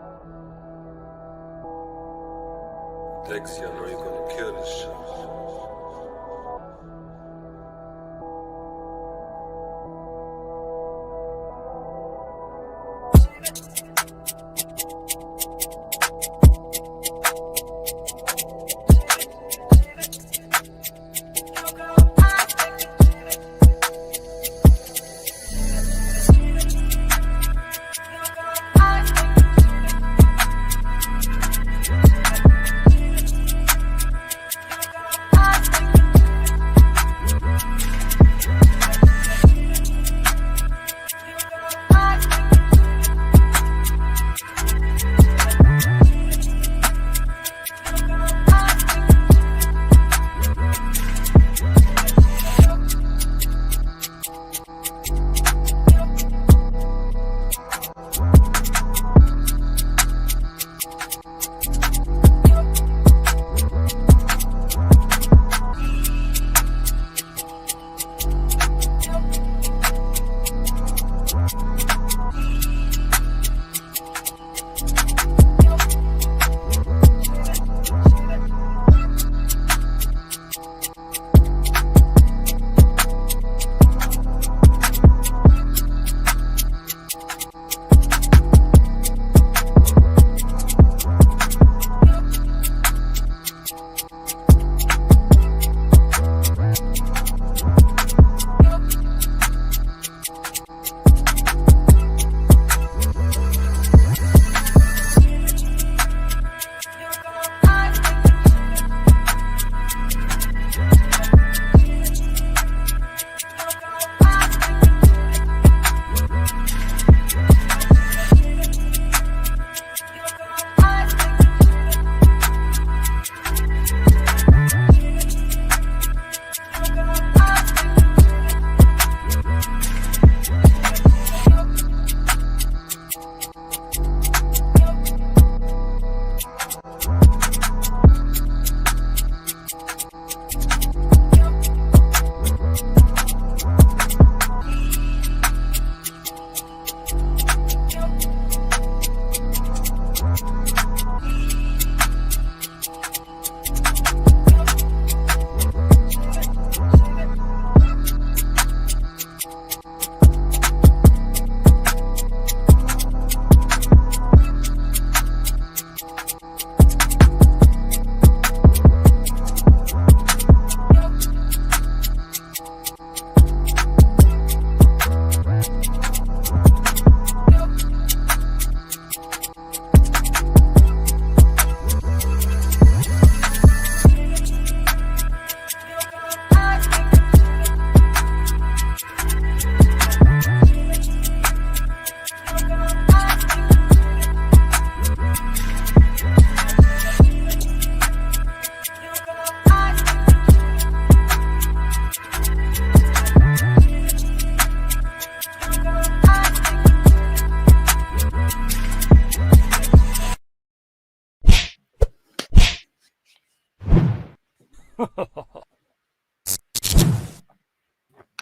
Dexy, I know you're gonna kill this shit.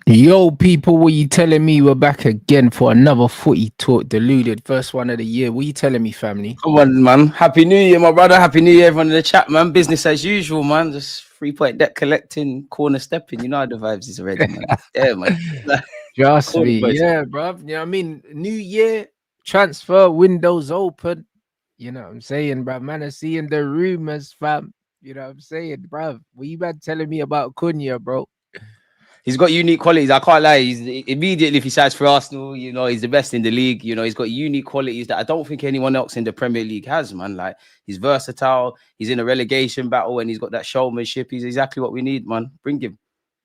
Yo, people, what you telling me? We're back again for another footy talk. Deluded, first one of the year. What you telling me, family? Come on, man. Happy New Year, my brother. Happy New Year, everyone in the chat, man. Business as usual, man. Just 3-point debt collecting, corner stepping. You know how the vibes is already, man. Yeah, man. Trust me. Yeah, bruv. You know what I mean? New year, transfer windows open. You know what I'm saying, bruv? Man, I'm seeing the rumors, fam. You know what I'm saying, bruv? What you been telling me about Cunha, bro? He's got unique qualities. I can't lie. He's immediately, if he signs for Arsenal, you know, he's the best in the league. You know, he's got unique qualities that I don't think anyone else in the Premier League has, man. Like, he's versatile. He's in a relegation battle and he's got that showmanship. He's exactly what we need, man. Bring him.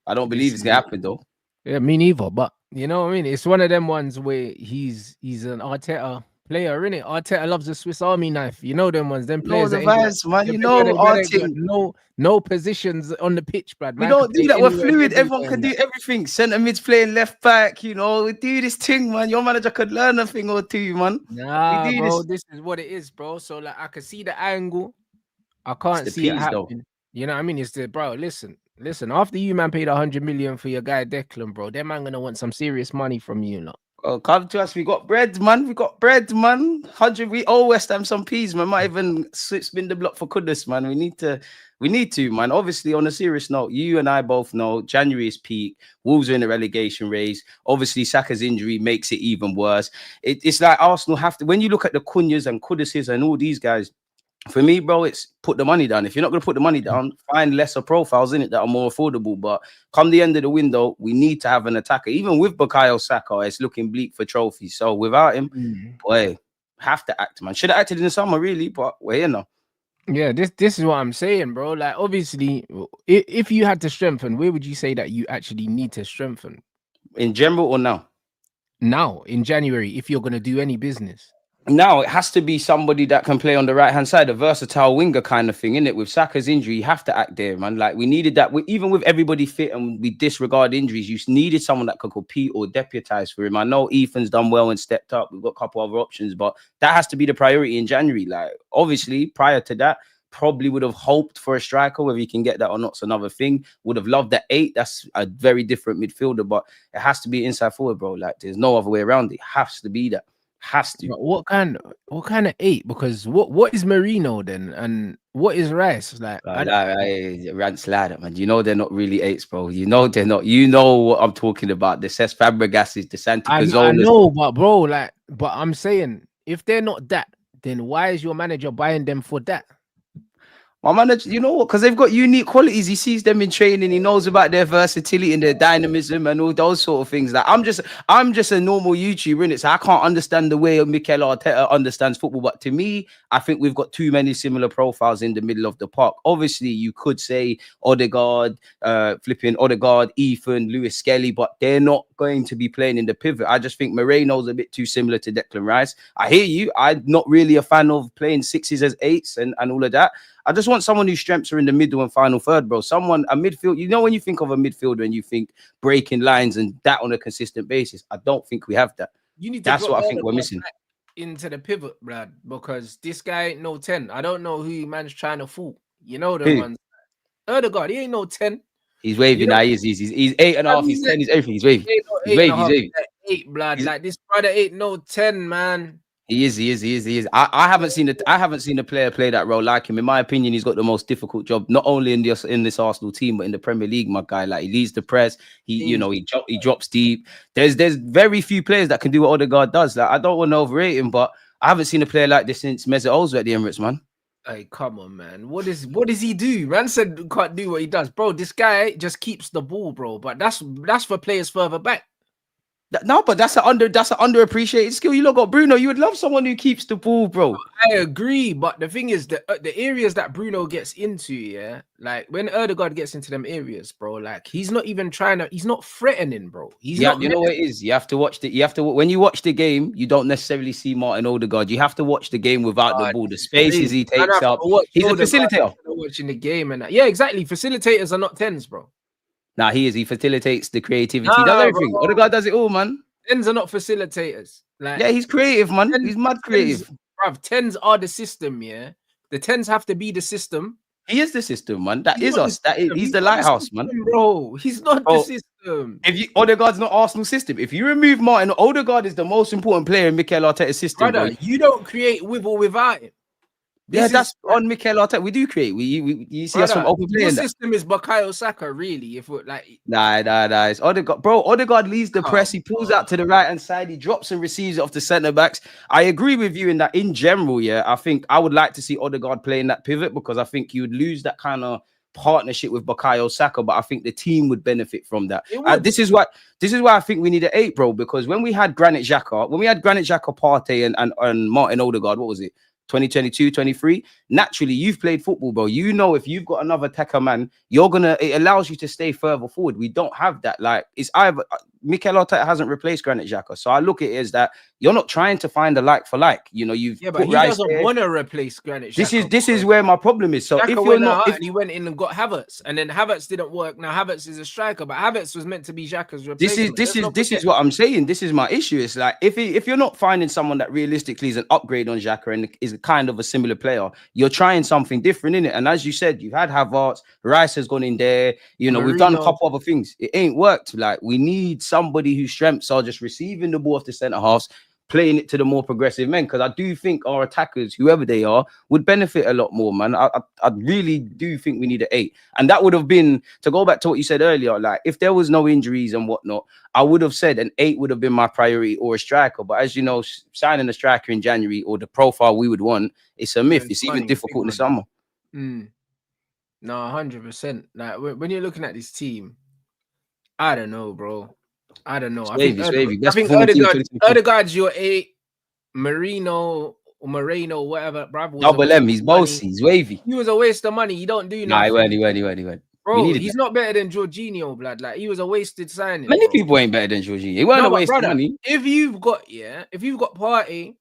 I don't believe it's going to happen, though. Yeah, me neither. But, you know what I mean? It's one of them ones where he's an Arteta player, innit? Arteta loves a Swiss Army knife. You know them ones. Them players. Man. You know, no positions on the pitch, blood. We don't do that. We're fluid. Everyone can do everything. Centre mid's playing left back. You know, we do this thing, man. Your manager could learn a thing or two, man. Nah, bro. This is what it is, bro. So like, I can see the angle. I can't see it happening. Though. You know what I mean? It's the bro. Listen. After you, man, paid 100 million for your guy Declan, bro, them man gonna want some serious money from you, lot. Oh, come to us. We got bread, man. We got bread, man. 100. We owe West Ham some peas, man. Might even spin the block for goodness, man. We need to, man. Obviously, on a serious note, you and I both know January is peak. Wolves are in the relegation race. Obviously, Saka's injury makes it even worse. It's like Arsenal have to, when you look at the Cunhas and Kuduses and all these guys, for me, bro, it's put the money down. If you're not going to put the money down, find lesser profiles in it that are more affordable. But come the end of the window, we need to have an attacker. Even with Bukayo Saka, it's looking bleak for trophies. So without him, boy, have to act, man. Should have acted in the summer, really, but we're here now. Yeah, this is what I'm saying, bro. Like, obviously, if you had to strengthen, where would you say that you actually need to strengthen? In general or now? Now, in January, if you're going to do any business. Now it has to be somebody that can play on the right hand side, a versatile winger kind of thing, innit? With Saka's injury, you have to act there, man. Like we needed that. Even with everybody fit and we disregard injuries, you needed someone that could compete or deputize for him. I know Ethan's done well and stepped up. We've got a couple other options, but that has to be the priority in January. Like obviously, prior to that, probably would have hoped for a striker. Whether you can get that or not's another thing. Would have loved that 8. That's a very different midfielder, but it has to be inside forward, bro. Like there's no other way around it. It has to be that. Has to. But what kind of 8? Because what is Moreno then, and what is Rice? Rants like that, man. You know they're not really 8s, bro. You know they're not. You know what I'm talking about. The Cesc Fabregases, the Santi Cazorlas. I know, but bro, but I'm saying if they're not that, then why is your manager buying them for that? My manager, you know what? Because they've got unique qualities. He sees them in training. He knows about their versatility and their dynamism and all those sort of things. Like I'm just a normal YouTuber, innit? So I can't understand the way Mikel Arteta understands football. But to me, I think we've got too many similar profiles in the middle of the park. Obviously, you could say Odegaard, Ethan, Lewis Skelly, but they're not going to be playing in the pivot. I just think Moreno's a bit too similar to Declan Rice. I hear you. I'm not really a fan of playing 6s as 8s and all of that. I just want someone whose strengths are in the middle and final third, bro. A midfield. You know, when you think of a midfielder and you think breaking lines and that on a consistent basis, I don't think we have that. That's what I think we're missing. Into the pivot, Brad, because this guy ain't no 10. I don't know who man's trying to fool. You know the ones. Odegaard, he ain't no 10. He's waving now. He's 8.5. He's 10. He's everything. He's waving. He's waving. 8, blood. Like this brother ain't no 10, man. He is. I haven't seen a player play that role like him. In my opinion, he's got the most difficult job, not only in this Arsenal team, but in the Premier League, my guy. Like he leads the press. He drops deep. There's very few players that can do what Odegaard does. Like I don't want to overrate him, but I haven't seen a player like this since Mesut Ozil at the Emirates, man. Hey, come on, man. What does he do? Man said can't do what he does, bro. This guy just keeps the ball, bro. But that's for players further back. No, but that's an underappreciated skill. You look at Bruno. You would love someone who keeps the ball, bro. I agree, but the thing is, the areas that Bruno gets into, yeah, like when Odegaard gets into them areas, bro, like he's not even he's not threatening, bro. You know what it is. You have to watch when you watch the game, you don't necessarily see Martin Odegaard. You have to watch the game without the ball. The spaces he takes up. He's a facilitator. Watching the game and that. Yeah, exactly. Facilitators are not 10s, bro. Nah, he is. He facilitates the creativity. He does everything. Odegaard does it all, man. 10s are not facilitators. Like, yeah, he's creative, man. He's mad creative. 10s are the system, yeah. The 10s have to be the system. He is the system, man. That is us. He's the lighthouse, man. Bro, he's not the system. Odegaard's not Arsenal system. If you remove Martin, Odegaard is the most important player in Mikel Arteta's system. Brother, you don't create with or without him. That's on Mikel Arteta. We do create. You see us from open play. The system is Bukayo Saka, really. If we're like, nah. It's Odegaard, bro. Odegaard leads the press. He pulls out to the right hand side. He drops and receives it off the centre backs. I agree with you in that. In general, yeah, I think I would like to see Odegaard playing that pivot because I think you would lose that kind of partnership with Bukayo Saka, but I think the team would benefit from that. This is why I think we need an 8, bro. Because when we had Granit Xhaka, Partey, and Martin Odegaard, what was it? 2022, 23. Naturally, you've played football, bro. You know, if you've got another attacker, man, it allows you to stay further forward. We don't have that. Like, it's either Mikel Arteta hasn't replaced Granit Xhaka. So I look at it as that you're not trying to find a like for like. You know, but he doesn't want to replace Granit Xhaka. This is where my problem is. So Xhaka if you're not, he went in and got Havertz, and then Havertz didn't work. Now Havertz is a striker, but Havertz was meant to be Xhaka's replacement. This is what I'm saying. This is my issue. It's like if you're not finding someone that realistically is an upgrade on Xhaka and is kind of a similar player, you're trying something different in it. And as you said, you've had Havertz, Rice has gone in there. You know, we've done a couple other things. It ain't worked. Like we need somebody whose strengths are just receiving the ball off the centre halves, playing it to the more progressive men, because I do think our attackers, whoever they are, would benefit a lot more, man. I really do think we need an 8. And that would have been, to go back to what you said earlier, like if there was no injuries and whatnot, I would have said an 8 would have been my priority, or a striker. But as you know, signing a striker in January, or the profile we would want, it's a myth. It's even difficult in the summer. No, 100%. Like when you're looking at this team, I don't know, bro. I don't know. I think Odegaard's your 8. Moreno, whatever, bro. Double M, he's bossy, he's wavy. He was a waste of money. You don't do nothing. Nah, he went. Bro, he's not better than Jorginho, blood. Like, he was a wasted signing. Many people ain't better than Jorginho. He wasn't a waste of money. If you've got Partey,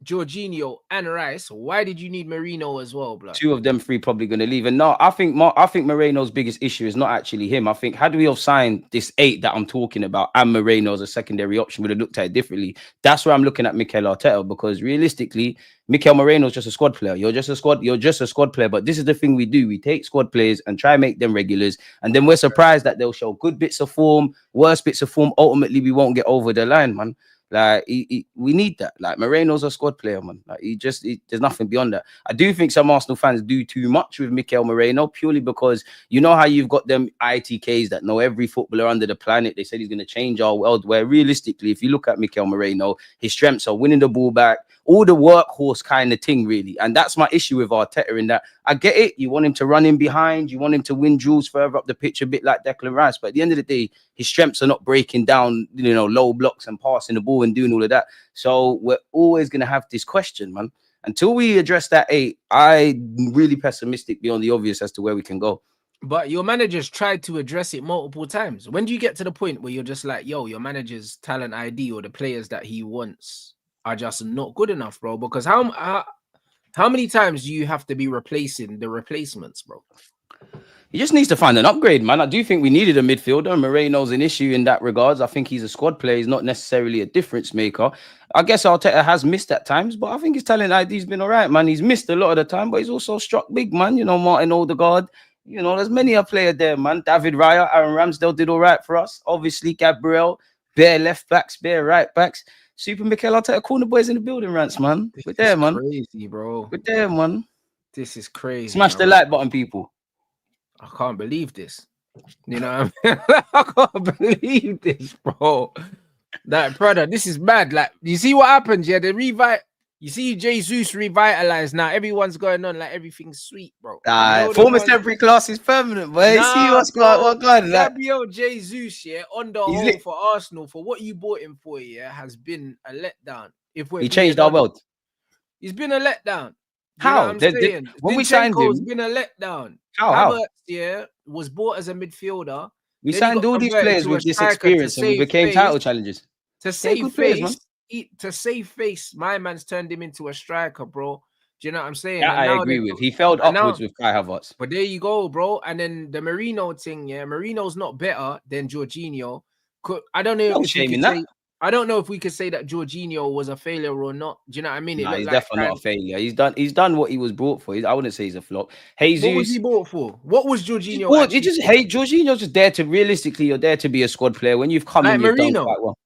Jorginho and Rice, why did you need Moreno as well, blood? 2 of them 3 probably going to leave. And no, I think Moreno's biggest issue is not actually him. I think had we have signed this 8 that I'm talking about and Moreno as a secondary option, would have looked at it differently. That's where I'm looking at Mikel Arteta, because realistically, Mikel Moreno's just a squad player. You're just a squad player. But this is the thing we do. We take squad players and try and make them regulars. And then we're surprised that they'll show good bits of form, worse bits of form. Ultimately, we won't get over the line, man. Like, we need that. Like, Moreno's a squad player, man. Like, there's nothing beyond that. I do think some Arsenal fans do too much with Mikel Moreno, purely because you know how you've got them ITKs that know every footballer under the planet. They said he's going to change our world. Where realistically, if you look at Mikel Moreno, his strengths are winning the ball back, all the workhorse kind of thing, really. And that's my issue with Arteta, in that I get it. You want him to run in behind. You want him to win duels further up the pitch, a bit like Declan Rice. But at the end of the day, his strengths are not breaking down, low blocks and passing the ball and doing all of that. So we're always going to have this question, man. Until we address that 8, I'm really pessimistic beyond the obvious as to where we can go. But your manager's tried to address it multiple times. When do you get to the point where you're just like, yo, your manager's talent ID or the players that he wants are just not good enough, bro? Because how many times do you have to be replacing the replacements, bro? He just needs to find an upgrade, man. I do think we needed a midfielder. Moreno's an issue in that regards. I think he's a squad player. He's not necessarily a difference maker. I guess Arteta has missed at times, but I think his talent ID's been all right, man. He's missed a lot of the time, but he's also struck big, man. Martin Odegaard. There's many a player there, man. David Raya, Aaron Ramsdale did all right for us. Obviously, Gabriel, bare left backs, bare right backs. Super Mikel Arteta, corner boys in the building, Rants, man. We're there, man. Crazy, bro. We're there, man. This is crazy. Smash the like button, people. I can't believe this. You know what I mean? I can't believe this, bro. That, brother, this is mad. Like, you see what happens? Yeah, you see Jesus revitalized now. Everyone's going on like everything's sweet, bro. Former temporary class is permanent, boy. See what's going on. Gabriel Jesus, yeah, on the whole for Arsenal, for what you bought him for, yeah, has been a letdown. He changed our world. He's been a letdown. How? When we signed him, it's been a letdown. How? Yeah, was bought as a midfielder. We signed all these players with this experience and we became title challengers. To save face, my man's turned him into a striker, bro. Do you know what I'm saying? That I agree with. He failed upwards with Kai Havertz. But there you go, bro. And then the Moreno thing, yeah. Moreno's not better than Jorginho. I don't know. I don't know if we could say that Jorginho was a failure or not. Do you know what I mean? No, he's definitely not a failure. He's done what he was brought for. I wouldn't say he's a flop. Jesus, what was he bought for? What was Jorginho? Jorginho's just there to, realistically, you're there to be a squad player. When you've come in, you've done quite well.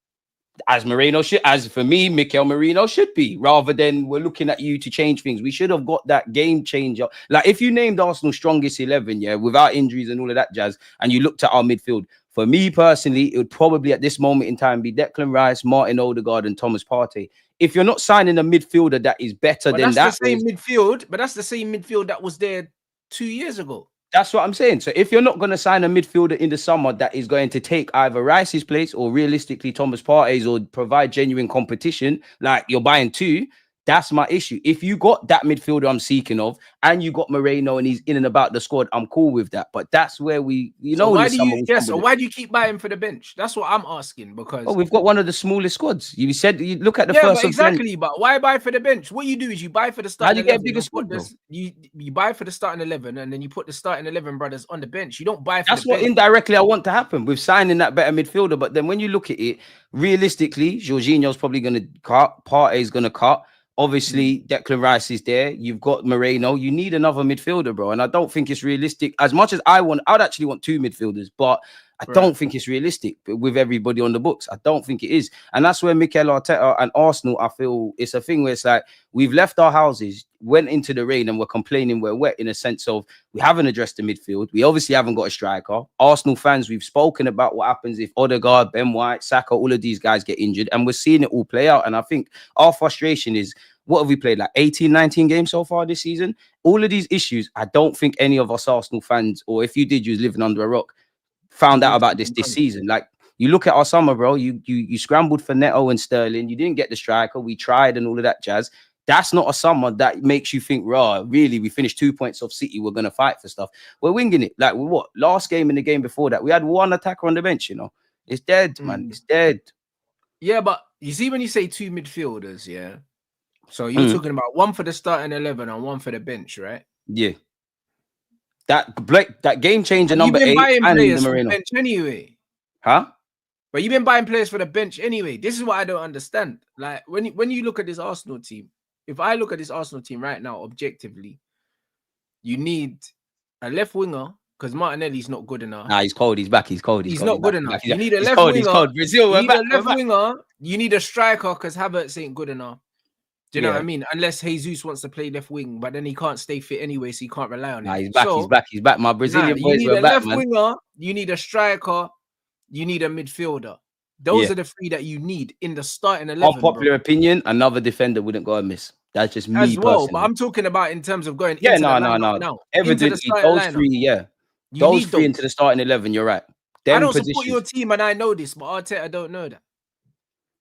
As Moreno should, as for me, Mikel Moreno should be, rather than we're looking at you to change things. We should have got that game changer. Like, if you named Arsenal's strongest 11, yeah, without injuries and all of that jazz, and you looked at our midfield, for me personally, it would probably at this moment in time be Declan Rice, Martin Odegaard, and Thomas Partey. If you're not signing a midfielder that is better than that, that's the same midfield. But that's the same midfield that was there 2 years ago. That's what I'm saying. So if you're not going to sign a midfielder in the summer that is going to take either Rice's place or realistically Thomas Partey's or provide genuine competition, like you're buying 2, that's my issue. If you got that midfielder I'm seeking of and you got Moreno and he's in and about the squad, I'm cool with that. But that's where so why do you keep buying for the bench? That's what I'm asking, because we've got one of the smallest squads. You said you look at the first exactly, but why buy for the bench? What you do is you buy for the starting. How do you get a bigger squad? You buy for the starting 11 and then you put the starting 11 brothers on the bench. You don't buy for that's what bench. Indirectly I want to happen with signing that better midfielder. But then when you look at it, realistically, Jorginho's probably going to cut, Partey's going to cut. Obviously, Declan Rice is there. You've got Moreno. You need another midfielder, bro. And I don't think it's realistic. As much as I'd actually want 2 midfielders, but I don't think it's realistic with everybody on the books. I don't think it is. And that's where Mikel Arteta and Arsenal, I feel it's a thing where it's like we've left our houses, went into the rain and we're complaining we're wet, in a sense of we haven't addressed the midfield. We obviously haven't got a striker. Arsenal fans, we've spoken about what happens if Odegaard, Ben White, Saka, all of these guys get injured, and we're seeing it all play out. And I think our frustration is, what have we played, like 18, 19 games so far this season? All of these issues, I don't think any of us Arsenal fans, or if you did, you was living under a rock, found out about this season. Like, you look at our summer, bro, you scrambled for Neto and Sterling, you didn't get the striker, we tried and all of that jazz. That's not a summer that makes you think, raw, really, we finished 2 points off City, we're going to fight for stuff. We're winging it. Like, what? Last game and the game before that, we had one attacker on the bench, you know. It's dead, man. It's dead. Yeah, but you see, when you say two midfielders, yeah, so you're talking about one for the starting 11 and one for the bench, right? Yeah. That game changer number 8 buying and players the for the Moreno. bench anyway. Huh? But you've been buying players for the bench anyway. This is what I don't understand. Like, when you look at this Arsenal team, if I look at this Arsenal team right now, objectively, you need a left winger, because Martinelli's not good enough. Nah, he's cold. He's back. He's cold. He's not good enough. You need a left winger. winger. He's cold. Brazil, you need a left winger. You need a striker, because Havertz ain't good enough. Do you know what I mean? Unless Jesus wants to play left wing, but then he can't stay fit anyway, so you can't rely on him. Nah, he's back. He's back. He's back. My Brazilian boys were back, man. You need a left winger. You need a striker. You need a midfielder. Those are the three that you need in the starting 11. Unpopular opinion, another defender wouldn't go amiss. That's just me as well. personally. But I'm talking about in terms of going. Yeah, into no. now. Evidently, those three, those three into the starting 11. You're right. I don't support your team, and I know this, but Arteta don't know that.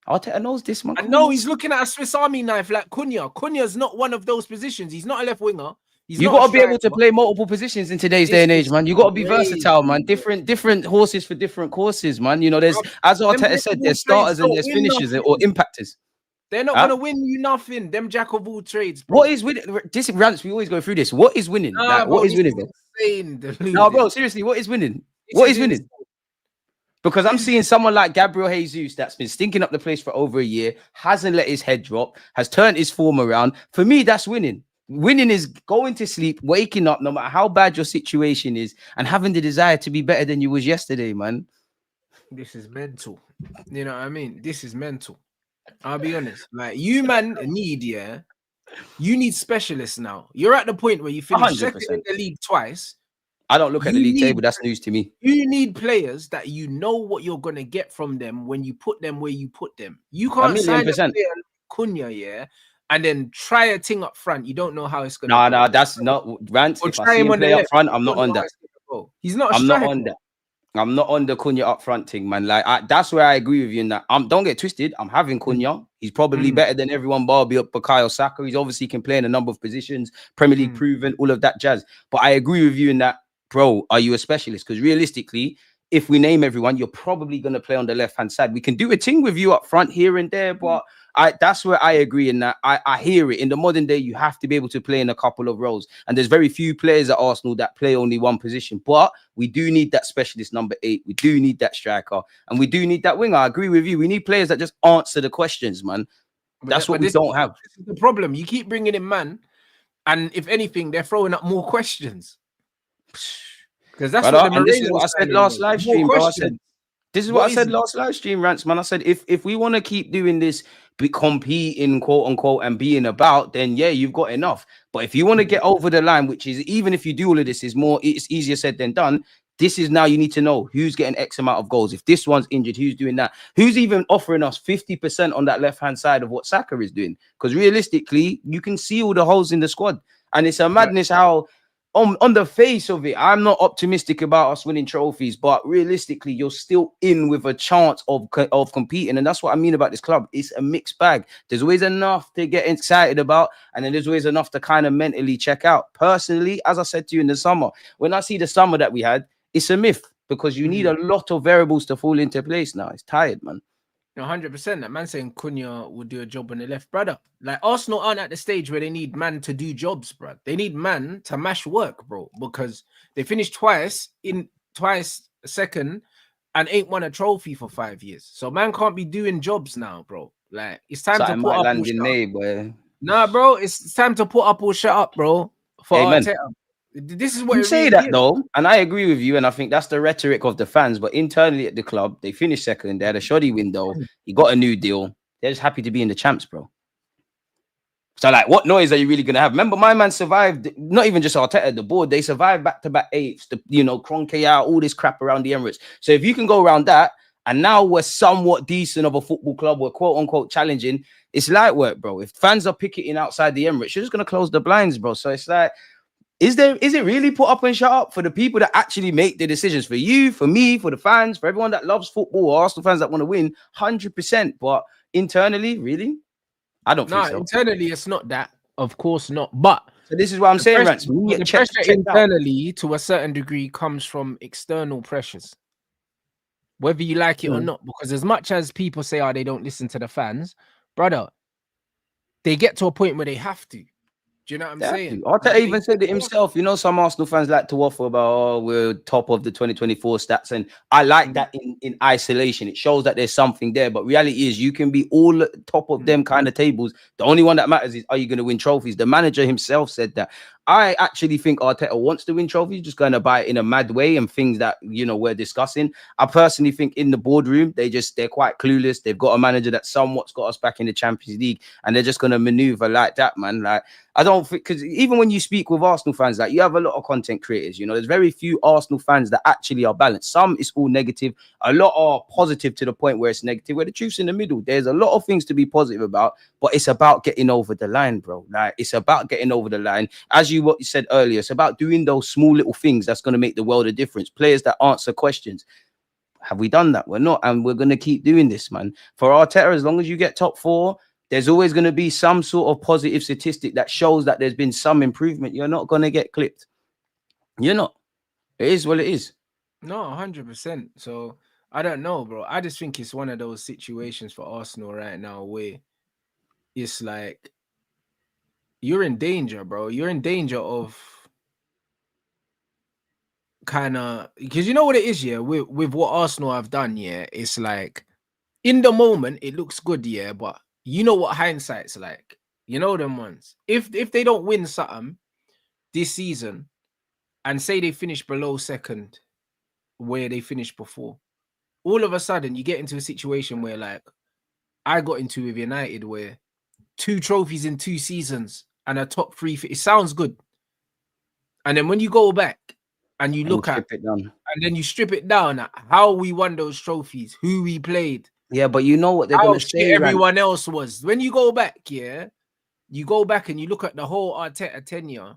Arteta knows this, man. I know he's looking at a Swiss Army knife like Cunha. Cunha's not one of those positions. He's not a left winger. You got to be able to play multiple positions in today's day and age, man. You got to be versatile, man. Different horses for different courses, man. You know, there's, as Arteta said, there's starters and there's finishers or impactors. They're not going to win you nothing. Them jack of all trades, bro. What is winning? This Rants, we always go through this. What is winning? What is winning, bro? No, bro, seriously, what is winning? What is winning? Because I'm seeing someone like Gabriel Jesus that's been stinking up the place for over a year, hasn't let his head drop, has turned his form around. For me, that's winning. Winning is going to sleep, waking up, no matter how bad your situation is, and having the desire to be better than you was yesterday, man. This is mental. You know what I mean? This is mental. I'll be honest. Like, you, man, you need specialists now. You're at the point where you finished 100%. second in the league twice. I don't look at the league table. That's news to me. You need players that you know what you're going to get from them when you put them where you put them. You can't sign a player like Cunha, and then try a thing up front. You don't know how it's going to go. No, that's not Rants. If I see him play up front, I'm not on that. He's not I'm not on that. I'm not on the Cunha up front thing, man. Like, that's where I agree with you in that. Don't get twisted. I'm having Cunha. He's probably better than everyone, Barbie up Bukayo Saka. He's obviously can play in a number of positions, Premier League proven, all of that jazz. But I agree with you in that, bro, are you a specialist? Because realistically, if we name everyone, you're probably going to play on the left-hand side. We can do a thing with you up front here and there, but that's where I agree in that. I hear it. In the modern day, you have to be able to play in a couple of roles. And there's very few players at Arsenal that play only one position. But we do need that specialist number 8. We do need that striker. And we do need that winger. I agree with you. We need players that just answer the questions, man. That's what we don't have. This is the problem. You keep bringing in man. And if anything, they're throwing up more questions. Because that's what this is what I said last live stream, bro. I said, this is what I said last live stream, Rants, man. I said, if we want to keep doing this, be competing, quote unquote, and being about, then yeah, you've got enough. But if you want to get over the line, which is, even if you do all of this, it's easier said than done. This is now, you need to know who's getting X amount of goals. If this one's injured, who's doing that? Who's even offering us 50% on that left-hand side of what Saka is doing? Because realistically, you can see all the holes in the squad. And it's a madness how, on the face of it, I'm not optimistic about us winning trophies, but realistically, you're still in with a chance of competing. And that's what I mean about this club. It's a mixed bag. There's always enough to get excited about, and then there's always enough to kind of mentally check out. Personally, as I said to you in the summer, when I see the summer that we had, it's a myth, because you need a lot of variables to fall into place now. It's tired, man. 100%. That man saying Cunha would do a job on the left, brother. Like, Arsenal aren't at the stage where they need man to do jobs, bro. They need man to mash work, bro, because they finished twice second and ain't won a trophy for 5 years. So man can't be doing jobs now, bro. Like, it's time to put up or shut up. Nah, bro, it's time to put up or shut up, bro. For Arteta. This is what You it say really that is. though, and I agree with you, and I think that's the rhetoric of the fans. But internally at the club, they finished second. They had a shoddy window. He got a new deal. They're just happy to be in the champs, bro. So, like, what noise are you really gonna have? Remember, my man survived. Not even just Arteta, the board. They survived back-to-back eighths. The Kroenke out, all this crap around the Emirates. So, if you can go around that, and now we're somewhat decent of a football club, we're quote unquote challenging. It's light work, bro. If fans are picketing outside the Emirates, you're just gonna close the blinds, bro. So it's like, is it really put up and shut up for the people that actually make the decisions? For you, for me, for the fans, for everyone that loves football, or Arsenal fans that want to win, 100%. But internally, really? I don't think so. Internally, it's not that. Of course not. But So this is what I'm saying, Rants. the pressure internally, to a certain degree, comes from external pressures, whether you like it or not. Because as much as people say, "Oh, they don't listen to the fans," brother, they get to a point where they have to. Do you know what I'm saying? Arteta even said it himself. You know, some Arsenal fans like to waffle about, oh, we're top of the 2024 stats. And I like that in isolation. It shows that there's something there. But reality is you can be all top of them kind of tables. The only one that matters is, are you going to win trophies? The manager himself said that. I actually think Arteta wants to win trophies, just going to buy it in a mad way and things that, we're discussing. I personally think in the boardroom, they're quite clueless. They've got a manager that somewhat's got us back in the Champions League, and they're just going to maneuver like that, man. Like, I don't think, because even when you speak with Arsenal fans, like, you have a lot of content creators, there's very few Arsenal fans that actually are balanced. Some it's all negative. A lot are positive to the point where it's negative, where the truth's in the middle. There's a lot of things to be positive about, but it's about getting over the line, bro. Like, it's about getting over the line. As what you said earlier, it's about doing those small little things that's going to make the world a difference. Players that answer questions. Have we done that? We're not, and we're going to keep doing this, man. For Arteta, as long as you get top 4, there's always going to be some sort of positive statistic that shows that there's been some improvement. You're not going to get clipped. You're not. It is what it is. No, 100%. So I don't know, bro. I just think it's one of those situations for Arsenal right now where it's like, you're in danger, bro. You're in danger of kind of, because you know what it is, yeah, with what Arsenal have done, yeah, it's like in the moment it looks good, yeah, but you know what hindsight's like. You know them ones. If they don't win something this season and say they finish below second where they finished before, all of a sudden you get into a situation where, like, I got into with United, where 2 trophies in 2 seasons and a top 3. It sounds good. And then when you go back and you look at it down, and then you strip it down at how we won those trophies, who we played. Yeah, but you know what they're going to say. Everyone else was. When you go back, yeah, you go back and you look at the whole Arteta tenure,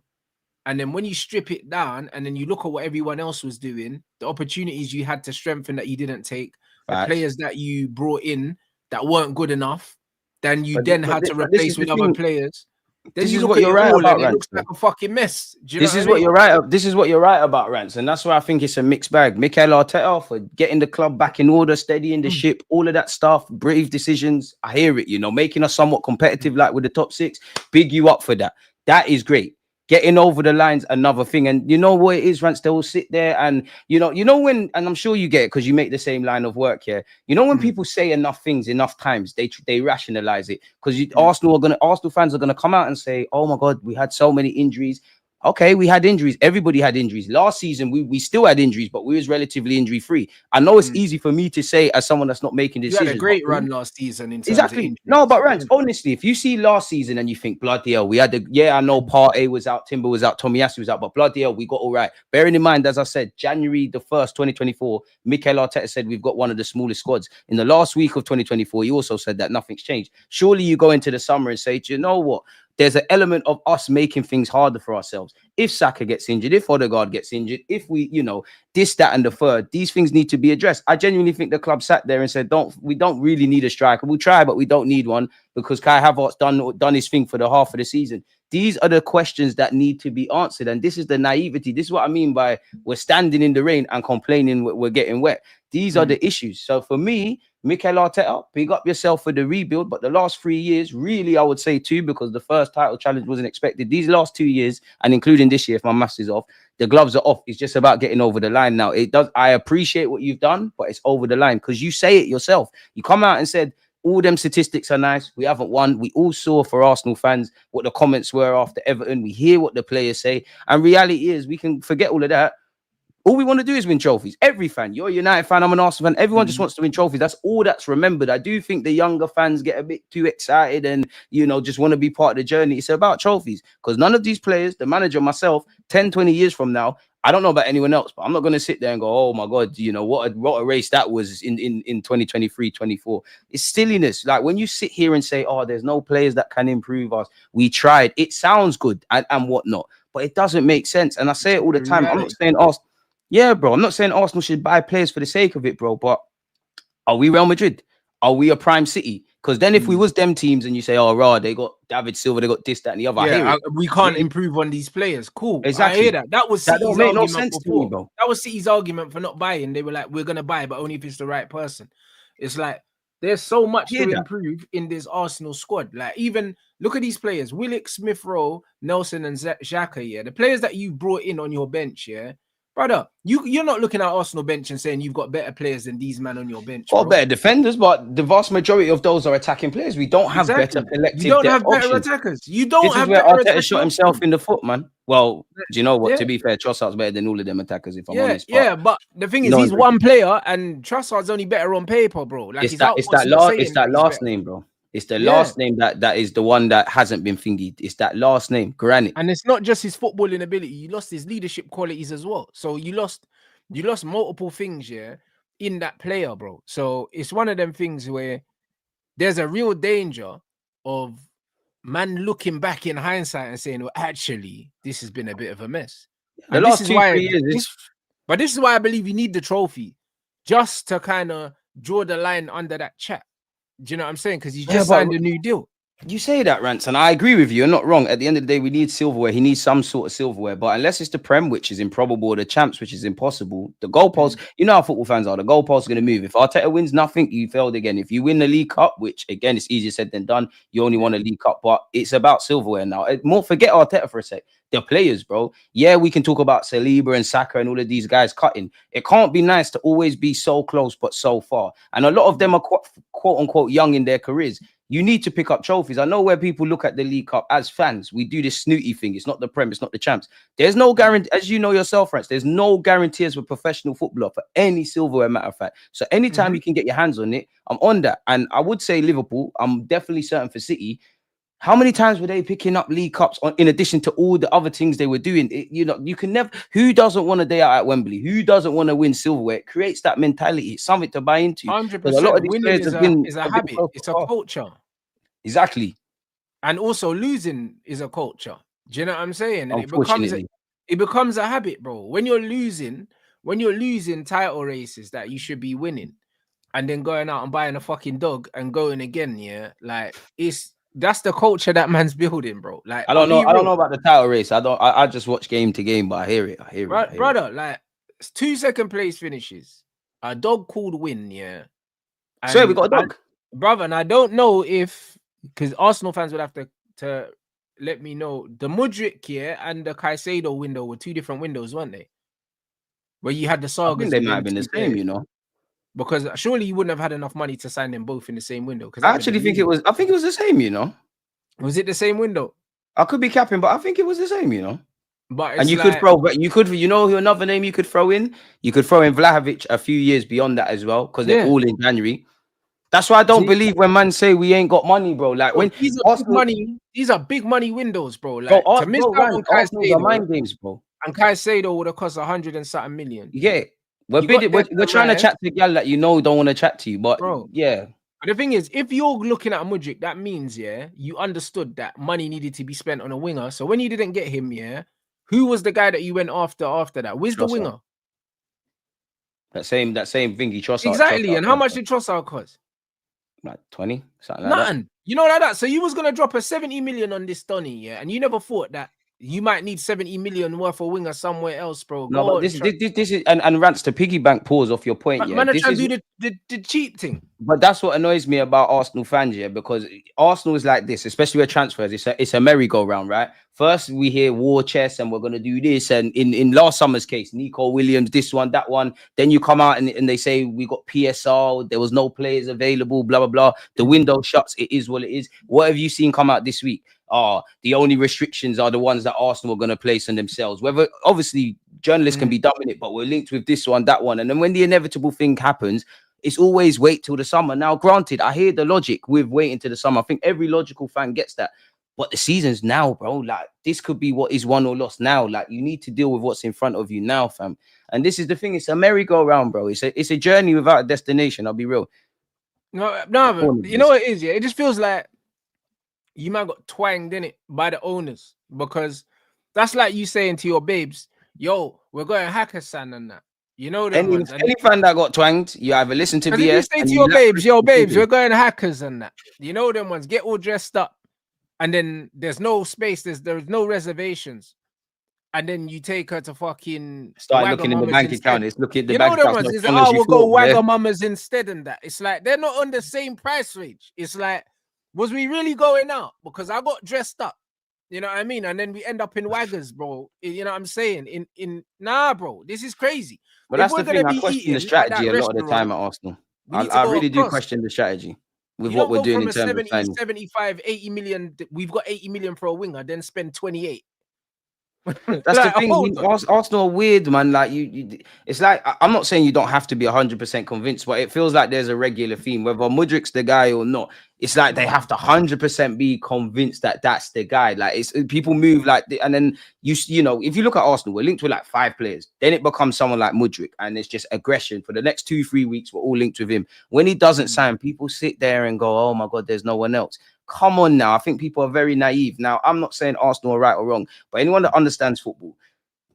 and then when you strip it down and then you look at what everyone else was doing, the opportunities you had to strengthen that you didn't take, the players that you brought in that weren't good enough, then you had to replace with other players. Then this is what you're right about, Rants. It looks like a fucking mess. This is what you're right. This is what you're right about, Rants, and that's why I think it's a mixed bag. Mikel Arteta for getting the club back in order, steadying the ship, all of that stuff, brave decisions. I hear it, making us somewhat competitive, like with the top 6. Big you up for that. That is great. Getting over the line's another thing. And you know what it is, Rants? They will sit there and, when, and I'm sure you get it because you make the same line of work here. When people say enough things enough times, they rationalize it. Because Arsenal fans are going to come out and say, oh my God, we had so many injuries. Okay, we had injuries. Everybody had injuries. Last season, we still had injuries, but we was relatively injury-free. I know it's easy for me to say as someone that's not making decisions. You had a great run last season. Exactly. No, but Rants, honestly, if you see last season and you think, bloody hell, we had I know Partey was out, Timber was out, Tomiyasu was out, but bloody hell, we got all right. Bearing in mind, as I said, January the 1st, 2024, Mikel Arteta said we've got one of the smallest squads. In the last week of 2024, he also said that nothing's changed. Surely you go into the summer and say, do you know what? There's an element of us making things harder for ourselves. If Saka gets injured, if Odegaard gets injured, if we, this, that, and the third, these things need to be addressed. I genuinely think the club sat there and said, we don't really need a striker. We'll try, but we don't need one because Kai Havertz done his thing for the half of the season. These are the questions that need to be answered. And this is the naivety. This is what I mean by we're standing in the rain and complaining we're getting wet. These are the issues. So for me, Mikel Arteta, big up yourself for the rebuild. But the last 3 years, really, I would say 2, because the first title challenge wasn't expected. These last 2 years, and including this year, if my maths is off, the gloves are off. It's just about getting over the line now. I appreciate what you've done, but it's over the line because you say it yourself. You come out and said, All them statistics are nice. We haven't won. We all saw for Arsenal fans what the comments were after Everton. We hear what the players say. And reality is we can forget all of that. All we want to do is win trophies. Every fan, you're a United fan, I'm an Arsenal fan. Everyone just wants to win trophies. That's all that's remembered. I do think the younger fans get a bit too excited and, you know, just want to be part of the journey. It's about trophies because none of these players, the manager, myself, 10, 20 years from now, I don't know about anyone else, but I'm not going to sit there and go, oh my God, you know, what a race that was in 2023, 24. It's silliness. Like when you sit here and say, oh, there's no players that can improve us. We tried. It sounds good and whatnot, but it doesn't make sense. And I say it all the time. I'm not saying Arsenal. Yeah, bro. I'm not saying Arsenal should buy players for the sake of it, bro. But are we Real Madrid? Are we a prime city? Because then if we was them teams and you say, oh, raw, they got David Silva, they got this, that, and the other. Yeah, we can't improve on these players. Cool. Exactly. I hear that. That was City's make no argument sense to before. me, bro. That was City's argument for not buying. They were like, we're going to buy, but only if it's the right person. It's like, there's so much to improve in this Arsenal squad. Like, even look at these players: Willock, Smith Rowe, Nelson, and Xhaka. Yeah, the players that you brought in on your bench. Yeah, brother, you're not looking at Arsenal bench and saying you've got better players than these men on your bench. Or better defenders, but the vast majority of those are attacking players. We don't have better collective. You don't have better options. attackers. You don't this have is where better Arteta shot himself in the foot, man. Well, do you know what? Yeah. To be fair, Trossard's better than all of them attackers, if I'm honest. But, yeah, but the thing is, he's one player, and Trossard's only better on paper, bro. Like it's that last name, bro. It's the last name that is the one that hasn't been thingied. It's that last name, Granite. And it's not just his footballing ability. You lost his leadership qualities as well. So you lost multiple things, yeah, in that player, bro. So it's one of them things where there's a real danger of man looking back in hindsight and saying, well, actually, this has been a bit of a mess. The last 2-3 years. But this is why I believe you need the trophy, just to kind of draw the line under that chat. Do you know what I'm saying? Because you just signed a new deal. You say that, Rants, and I agree with you. You're not wrong. At the end of the day, we need silverware. He needs some sort of silverware. But unless it's the Prem, which is improbable, or the Champs, which is impossible, the goalposts, you know how football fans are. The goalposts are going to move. If Arteta wins nothing, you failed again. If you win the League Cup, which, again, it's easier said than done, you only want a League Cup. But it's about silverware now. More forget Arteta for a sec. The players, bro. Yeah, we can talk about Saliba and Saka and all of these guys cutting. It can't be nice to always be so close but so far. And a lot of them are quote-unquote young in their careers. You need to pick up trophies. I know where people look at the League Cup as fans. We do this snooty thing. It's not the Prem. It's not the Champs. There's no guarantee, as you know yourself, Rants, there's no guarantees with professional footballer for any silverware, matter of fact. So anytime you can get your hands on it, I'm on that. And I would say Liverpool. I'm definitely certain for City. How many times were they picking up League Cups in addition to all the other things they were doing? You know, you can never. Who doesn't want a day out at Wembley? Who doesn't want to win silverware? It creates that mentality. It's something to buy into. 100%. A lot of these winning is a habit. It's a culture. Exactly. And also losing is a culture. Do you know what I'm saying? And Unfortunately, it becomes a habit, bro. When you're losing title races that you should be winning, and then going out and buying a fucking dog and going again, yeah, like that's the culture that man's building, bro. Like I don't know about the title race. I just watch game to game, but I hear it. Brother, like 2 second place finishes, a dog called win, yeah. So we got a dog, brother, and I don't know if, because Arsenal fans would have to let me know, the Mudryk here and the Caicedo window were 2 different windows, weren't they? Where you had the sagas. I think they might have been the same, you know. Because surely you wouldn't have had enough money to sign them both in the same window. Because I actually think it was. I think it was the same, you know. Was it the same window? I could be capping, but I think it was the same, you know. But and you could throw, you know, who another name you could throw in? You could throw in Vlahovic a few years beyond that as well, because they're all in January. That's why I don't believe when man say we ain't got money, bro. Like when these are big money windows, bro. Like to miss out on Caicedo, mind games, bro. And Caicedo would have cost 100 and something million. Yeah, we're trying to chat to the gal that you know don't want to chat to you, but bro, yeah. But the thing is, if you're looking at a Mudryk, that means you understood that money needed to be spent on a winger. So when you didn't get him, who was the guy that you went after that? Where's the winger? That same thingy, Trossard. Exactly. Trossard, and how much did Trossard cost? Like 20, something like nothing. That. You know, like that. So you was gonna drop a 70 million on this Donny, and you never thought that you might need 70 million worth of winger somewhere else, bro. No, but this is and Rants to piggy bank pause off your point. Man, trying to do the cheap thing. But that's what annoys me about Arsenal fans, yeah, because Arsenal is like this, especially with transfers. It's a merry-go-round, right? First, we hear war chest and we're going to do this. And in last summer's case, Nico Williams, this one, that one. Then you come out and they say we got PSR, there was no players available, blah, blah, blah. The window shuts. It is what it is. What have you seen come out this week? The only restrictions are the ones that Arsenal are going to place on themselves. Whether, obviously, journalists can be dumb in it, but we're linked with this one, that one. And then when the inevitable thing happens, it's always wait till the summer. Now, granted, I hear the logic with waiting till the summer. I think every logical fan gets that. But the season's now, bro. Like, this could be what is won or lost now. Like, you need to deal with what's in front of you now, fam. And this is the thing. It's a merry-go-round, bro. It's a journey without a destination. I'll be real. No, but you know what it is, yeah? It just feels like you might got twanged in it by the owners, because that's like you saying to your babes, yo, we're going Hakkasan and that. You know, any fan that got twanged, you either listen to BS. If you say to your babes, yo, babes, we're going hackers and that. You know them ones, get all dressed up, and then there's no space, there's no reservations, and then you take her to fucking start looking in the bank account. It's looking at the bank account. It's like, oh, we'll go Wagamama's instead and that. It's like they're not on the same price range. It's like, was we really going out because I got dressed up? You know what I mean? And then we end up in Waggers, bro. You know what I'm saying? Nah, bro, this is crazy. But that's the thing. I question the strategy a lot of the time at Arsenal. I really do question the strategy with what we're doing in terms of 70, 75, 80 million. We've got 80 million for a winger, then spend 28. That's like, the thing. Arsenal are weird, man. Like it's like, I'm not saying you don't have to be 100% convinced, but it feels like there's a regular theme, whether Mudrik's the guy or not. It's like they have to 100% be convinced that that's the guy. Like, it's people move like, and then you know, if you look at Arsenal, we're linked with like 5 players. Then it becomes someone like Mudrik, and it's just aggression for the next 2-3 weeks. We're all linked with him. When he doesn't sign, people sit there and go, "Oh my God, there's no one else." Come on now. I think people are very naive. Now, I'm not saying Arsenal are right or wrong, but anyone that understands football,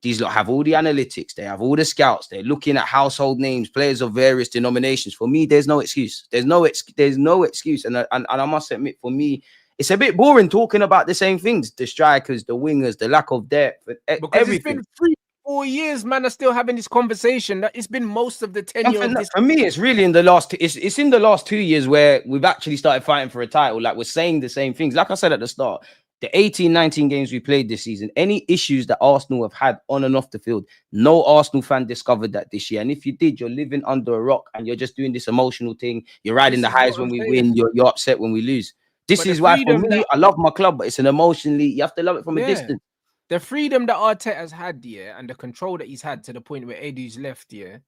these lot have all the analytics. They have all the scouts. They're looking at household names, players of various denominations. For me, there's no excuse. There's no excuse. And I must admit, for me, it's a bit boring talking about the same things. The strikers, the wingers, the lack of depth, because everything. It's been 3-4 years, man, are still having this conversation. That it's been most of the tenure of this. For me, it's really in the last. It's in the last 2 years where we've actually started fighting for a title. Like, we're saying the same things. Like I said at the start, the 18-19 games we played this season, any issues that Arsenal have had on and off the field, no Arsenal fan discovered that this year. And if you did, you're living under a rock and you're just doing this emotional thing. You're riding the highs when we win. You're upset when we lose. This is why, for me, I love my club, but it's an emotionally, you have to love it from a distance. The freedom that Arteta has had, yeah, and the control that he's had to the point where Edu's left, yeah,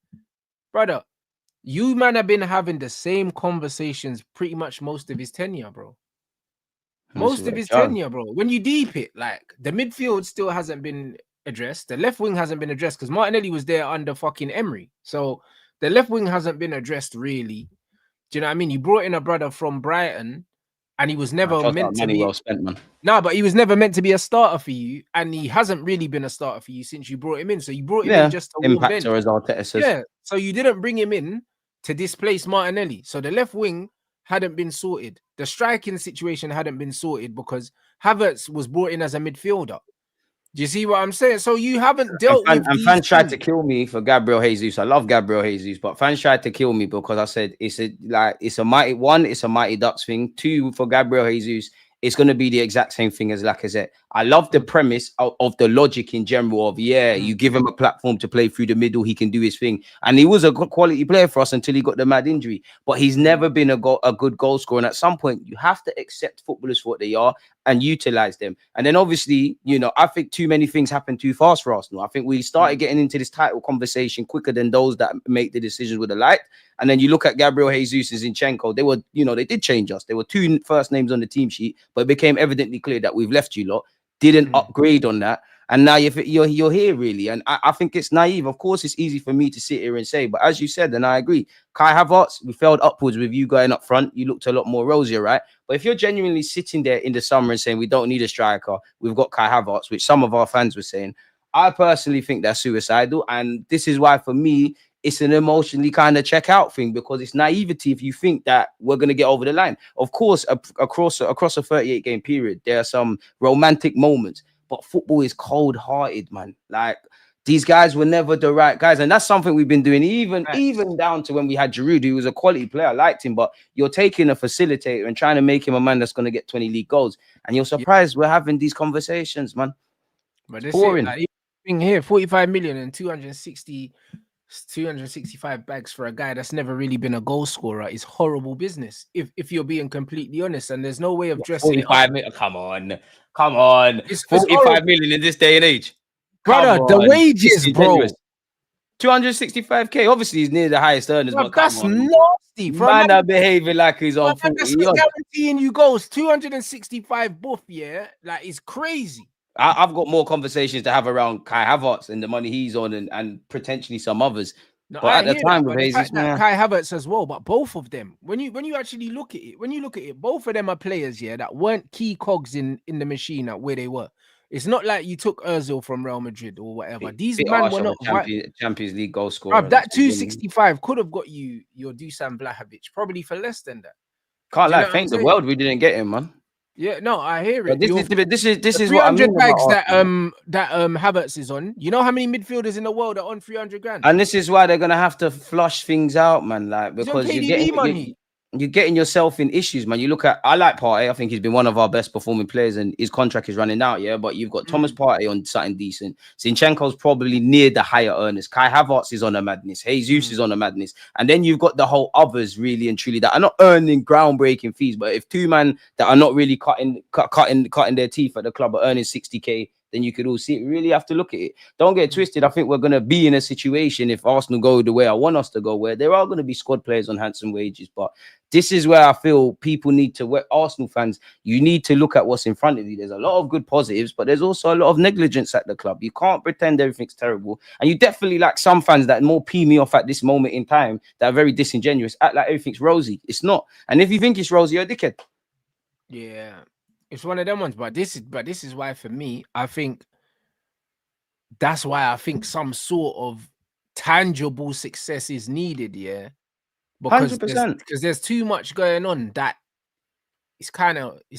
brother, you man have been having the same conversations pretty much most of his tenure, bro. Most of his tenure, bro. When you deep it, like, the midfield still hasn't been addressed. The left wing hasn't been addressed because Martinelli was there under fucking Emery. So the left wing hasn't been addressed really. Do you know what I mean? You brought in a brother from Brighton, and he was never meant to be well spent, man. No, but he was never meant to be a starter for you, and he hasn't really been a starter for you since you brought him in. So you brought him in just to impact, or as Arteta says. Yeah. So you didn't bring him in to displace Martinelli. So the left wing hadn't been sorted. The striking situation hadn't been sorted because Havertz was brought in as a midfielder. Do you see what I'm saying? So you haven't dealt with. And fans tried to kill me for Gabriel Jesus. I love Gabriel Jesus, but fans tried to kill me because I said it's a mighty one. It's a mighty Ducks thing. 2 for Gabriel Jesus. It's going to be the exact same thing as Lacazette. I love the premise of the logic in general of, you give him a platform to play through the middle, he can do his thing. And he was a good quality player for us until he got the mad injury. But he's never been a good goal scorer. And at some point, you have to accept footballers for what they are and utilize them. And then obviously, you know, I think too many things happen too fast for Arsenal. I think we started getting into this title conversation quicker than those that make the decisions with the light. And then you look at Gabriel Jesus and Zinchenko, they were, you know, they did change us. There were 2 first names on the team sheet, but it became evidently clear that we've left you lot, didn't upgrade on that. And now you're here, really. And I think it's naive. Of course, it's easy for me to sit here and say, but as you said, and I agree, Kai Havertz, we failed upwards with you going up front. You looked a lot more rosier, right? But if you're genuinely sitting there in the summer and saying, we don't need a striker, we've got Kai Havertz, which some of our fans were saying, I personally think that's suicidal. And this is why, for me, it's an emotionally kind of check out thing, because it's naivety if you think that we're going to get over the line. Of course, across a 38 game period, there are some romantic moments, but football is cold hearted, man. Like, These guys were never the right guys, and that's something we've been doing, even down to when we had Giroud, who was a quality player. I liked him, but you're taking a facilitator and trying to make him a man that's going to get 20 league goals, and you're surprised we're having these conversations, man. But it's boring. Like, thing here, 45 million and 265 bags for a guy that's never really been a goal scorer is horrible business. If you're being completely honest, and there's no way of dressing 45 million. Come on. It's 45 million in this day and age. Brother, the wages, bro. 265k. Obviously, he's near the highest earners. Bro, but that's nasty. Man are behaving like he's on 40. Guaranteeing you goals, 265 buff, yeah? Like, it's crazy. I've got more conversations to have around Kai Havertz and the money he's on and potentially some others. No, but at the time with Jesus, Kai Havertz as well, but both of them, when you actually look at it, both of them are players, yeah, that weren't key cogs in the machine at where they were. It's not like you took Ozil from Real Madrid or whatever. These men were not Champions League goal scorer. That 265 could have got you your Dusan Vlahovic, probably for less than that. Can't lie, thank the world we didn't get him, man. Yeah, no, I hear it. This is what I mean. Bags that Havertz is on. You know how many midfielders in the world are on 300 grand? And this is why they're gonna have to flush things out, man. Like, because you're getting yourself in issues, man. You look at, I like Partey. I think he's been one of our best performing players, and his contract is running out. Yeah, but you've got Thomas Partey on something decent. Zinchenko's probably near the higher earners. Kai Havertz is on a madness. Jesus is on a madness, and then you've got the whole others really and truly that are not earning groundbreaking fees. But if two men that are not really cutting their teeth at the club are earning 60k, then you could all see it. We really have to look at it. Don't get twisted. I think we're going to be in a situation, if Arsenal go the way I want us to go, where there are going to be squad players on handsome wages. But this is where I feel people need to, Arsenal fans, you need to look at what's in front of you. There's a lot of good positives, but there's also a lot of negligence at the club. You can't pretend everything's terrible. And you definitely, like some fans that more pee me off at this moment in time, that are very disingenuous, act like everything's rosy. It's not. And if you think it's rosy, you're a dickhead. Yeah. It's one of them ones, but this is why, for me, I think that's why I think some sort of tangible success is needed, yeah. Because 100%. Because there's too much going on that it's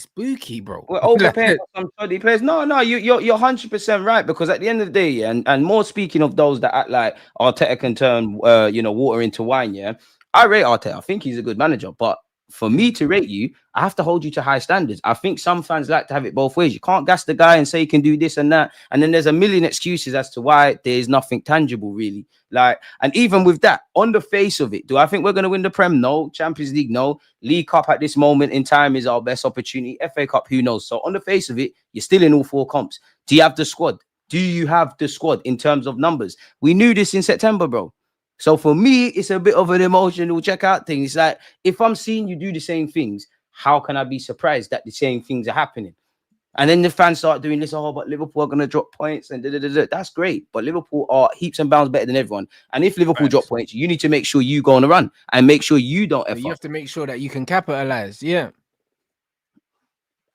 spooky, bro. We're overpaying for some study players. No, you're 100% right, because at the end of the day, yeah, and more speaking of those that act like Arteta can turn water into wine, yeah. I rate Arteta. I think he's a good manager, but for me to rate you, I have to hold you to high standards. I think some fans like to have it both ways. You can't gas the guy and say he can do this and that, and then there's a million excuses as to why there's nothing tangible, really. Like, and even with that, on the face of it, do I think we're going to win the Prem? No. Champions League? No. League Cup at this moment in time is our best opportunity. FA Cup? Who knows? So on the face of it, you're still in all four comps. Do you have the squad? Do you have the squad in terms of numbers? We knew this in September, bro. So for me, it's a bit of an emotional checkout thing. It's like, if I'm seeing you do the same things, how can I be surprised that the same things are happening? And then the fans start doing this, but Liverpool are going to drop points, and that's great. But Liverpool are heaps and bounds better than everyone. And if Liverpool drop points, you need to make sure you go on a run and make sure you don't F up. You have to make sure that you can capitalize. Yeah.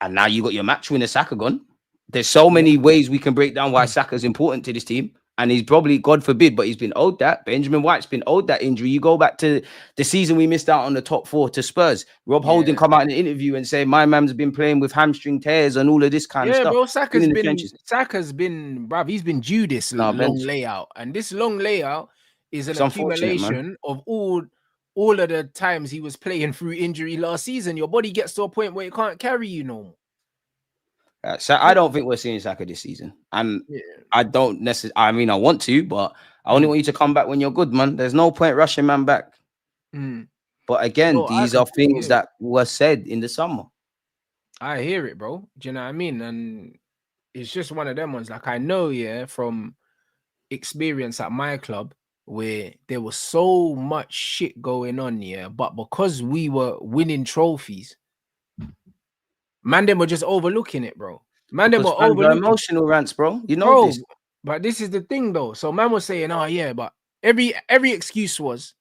And now you got your match winner, Saka, gone. There's so many ways we can break down why Saka's important to this team. And he's probably, God forbid, but he's been owed that. Benjamin White's been owed that injury. You go back to the season we missed out on the top four to Spurs. Rob Holding come out in an interview and say, my man's been playing with hamstring tears and all of this kind of stuff. Yeah, bro, Saka's been, bruv, he's been due this long layout. And this long layout is an accumulation of all of the times he was playing through injury last season. Your body gets to a point where it can't carry you no more. So I don't think we're seeing Saka this season, and I don't necessarily. I mean, I want to, but I only want you to come back when you're good, man. There's no point rushing man back. But again, these are things that were said in the summer. I hear it, bro. Do you know what I mean? And it's just one of them ones. Like, I know, from experience at my club where there was so much shit going on, but because we were winning trophies, man, them were just overlooking it, bro. Man, them were overlooking emotional rants, bro. You know this. But this is the thing, though. So man was saying, oh yeah, but every excuse was,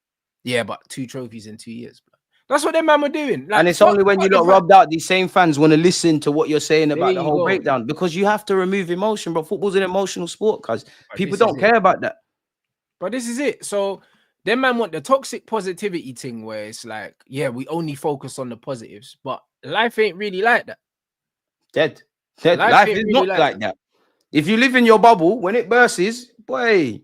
yeah, but 2 trophies in 2 years, bro. That's what them man were doing. Like, and it's only when you got rubbed out, these same fans want to listen to what you're saying about the whole breakdown, because you have to remove emotion, bro. Football's an emotional sport, because people don't care about that. But this is it. So them man want the toxic positivity thing where it's like, yeah, we only focus on the positives, but life ain't really like that. Dead. Life is not like that. If you live in your bubble, when it bursts, Boy.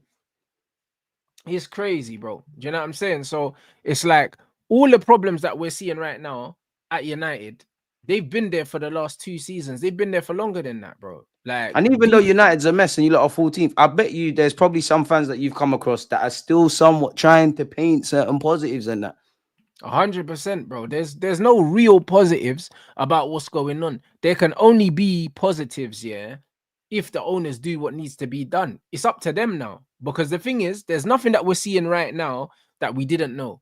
It's crazy, bro. Do you know what I'm saying? So it's like all the problems that we're seeing right now at United, they've been there for the last 2 seasons. They've been there for longer than that, bro. Like, And even though United's a mess and you lot are 14th, I bet you there's probably some fans that you've come across that are still somewhat trying to paint certain positives and that. 100%, bro. There's no real positives about what's going on. There can only be positives, yeah, if the owners do what needs to be done. It's up to them now. Because the thing is, there's nothing that we're seeing right now that we didn't know.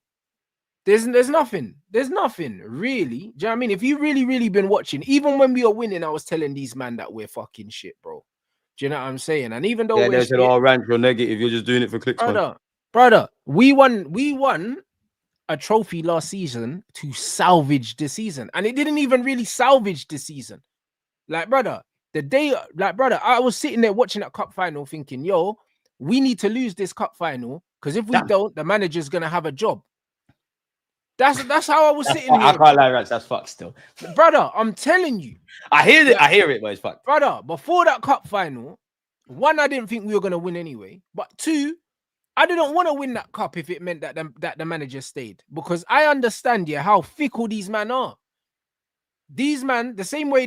There's nothing. There's nothing, really. Do you know what I mean? If you really been watching, even when we were winning, I was telling these man that we're fucking shit, bro. Do you know what I'm saying? And even though Yeah, we're they said, "Oh, Rants, you're negative. You're just doing it for clicks, man." Brother, we won a trophy last season to salvage the season, and it didn't even really salvage the season. Like, brother, I was sitting there watching that cup final thinking, yo, we need to lose this cup final because if we don't, the manager's gonna have a job. That's how I was sitting here. I can't lie, Rants, that's fucked still. Brother, I'm telling you. I hear it, but it's fucked. Brother, before that cup final, one, I didn't think we were gonna win anyway. But two, I didn't want to win that cup if it meant that the manager stayed. Because I understand, yeah, how fickle these men are. These men, the same way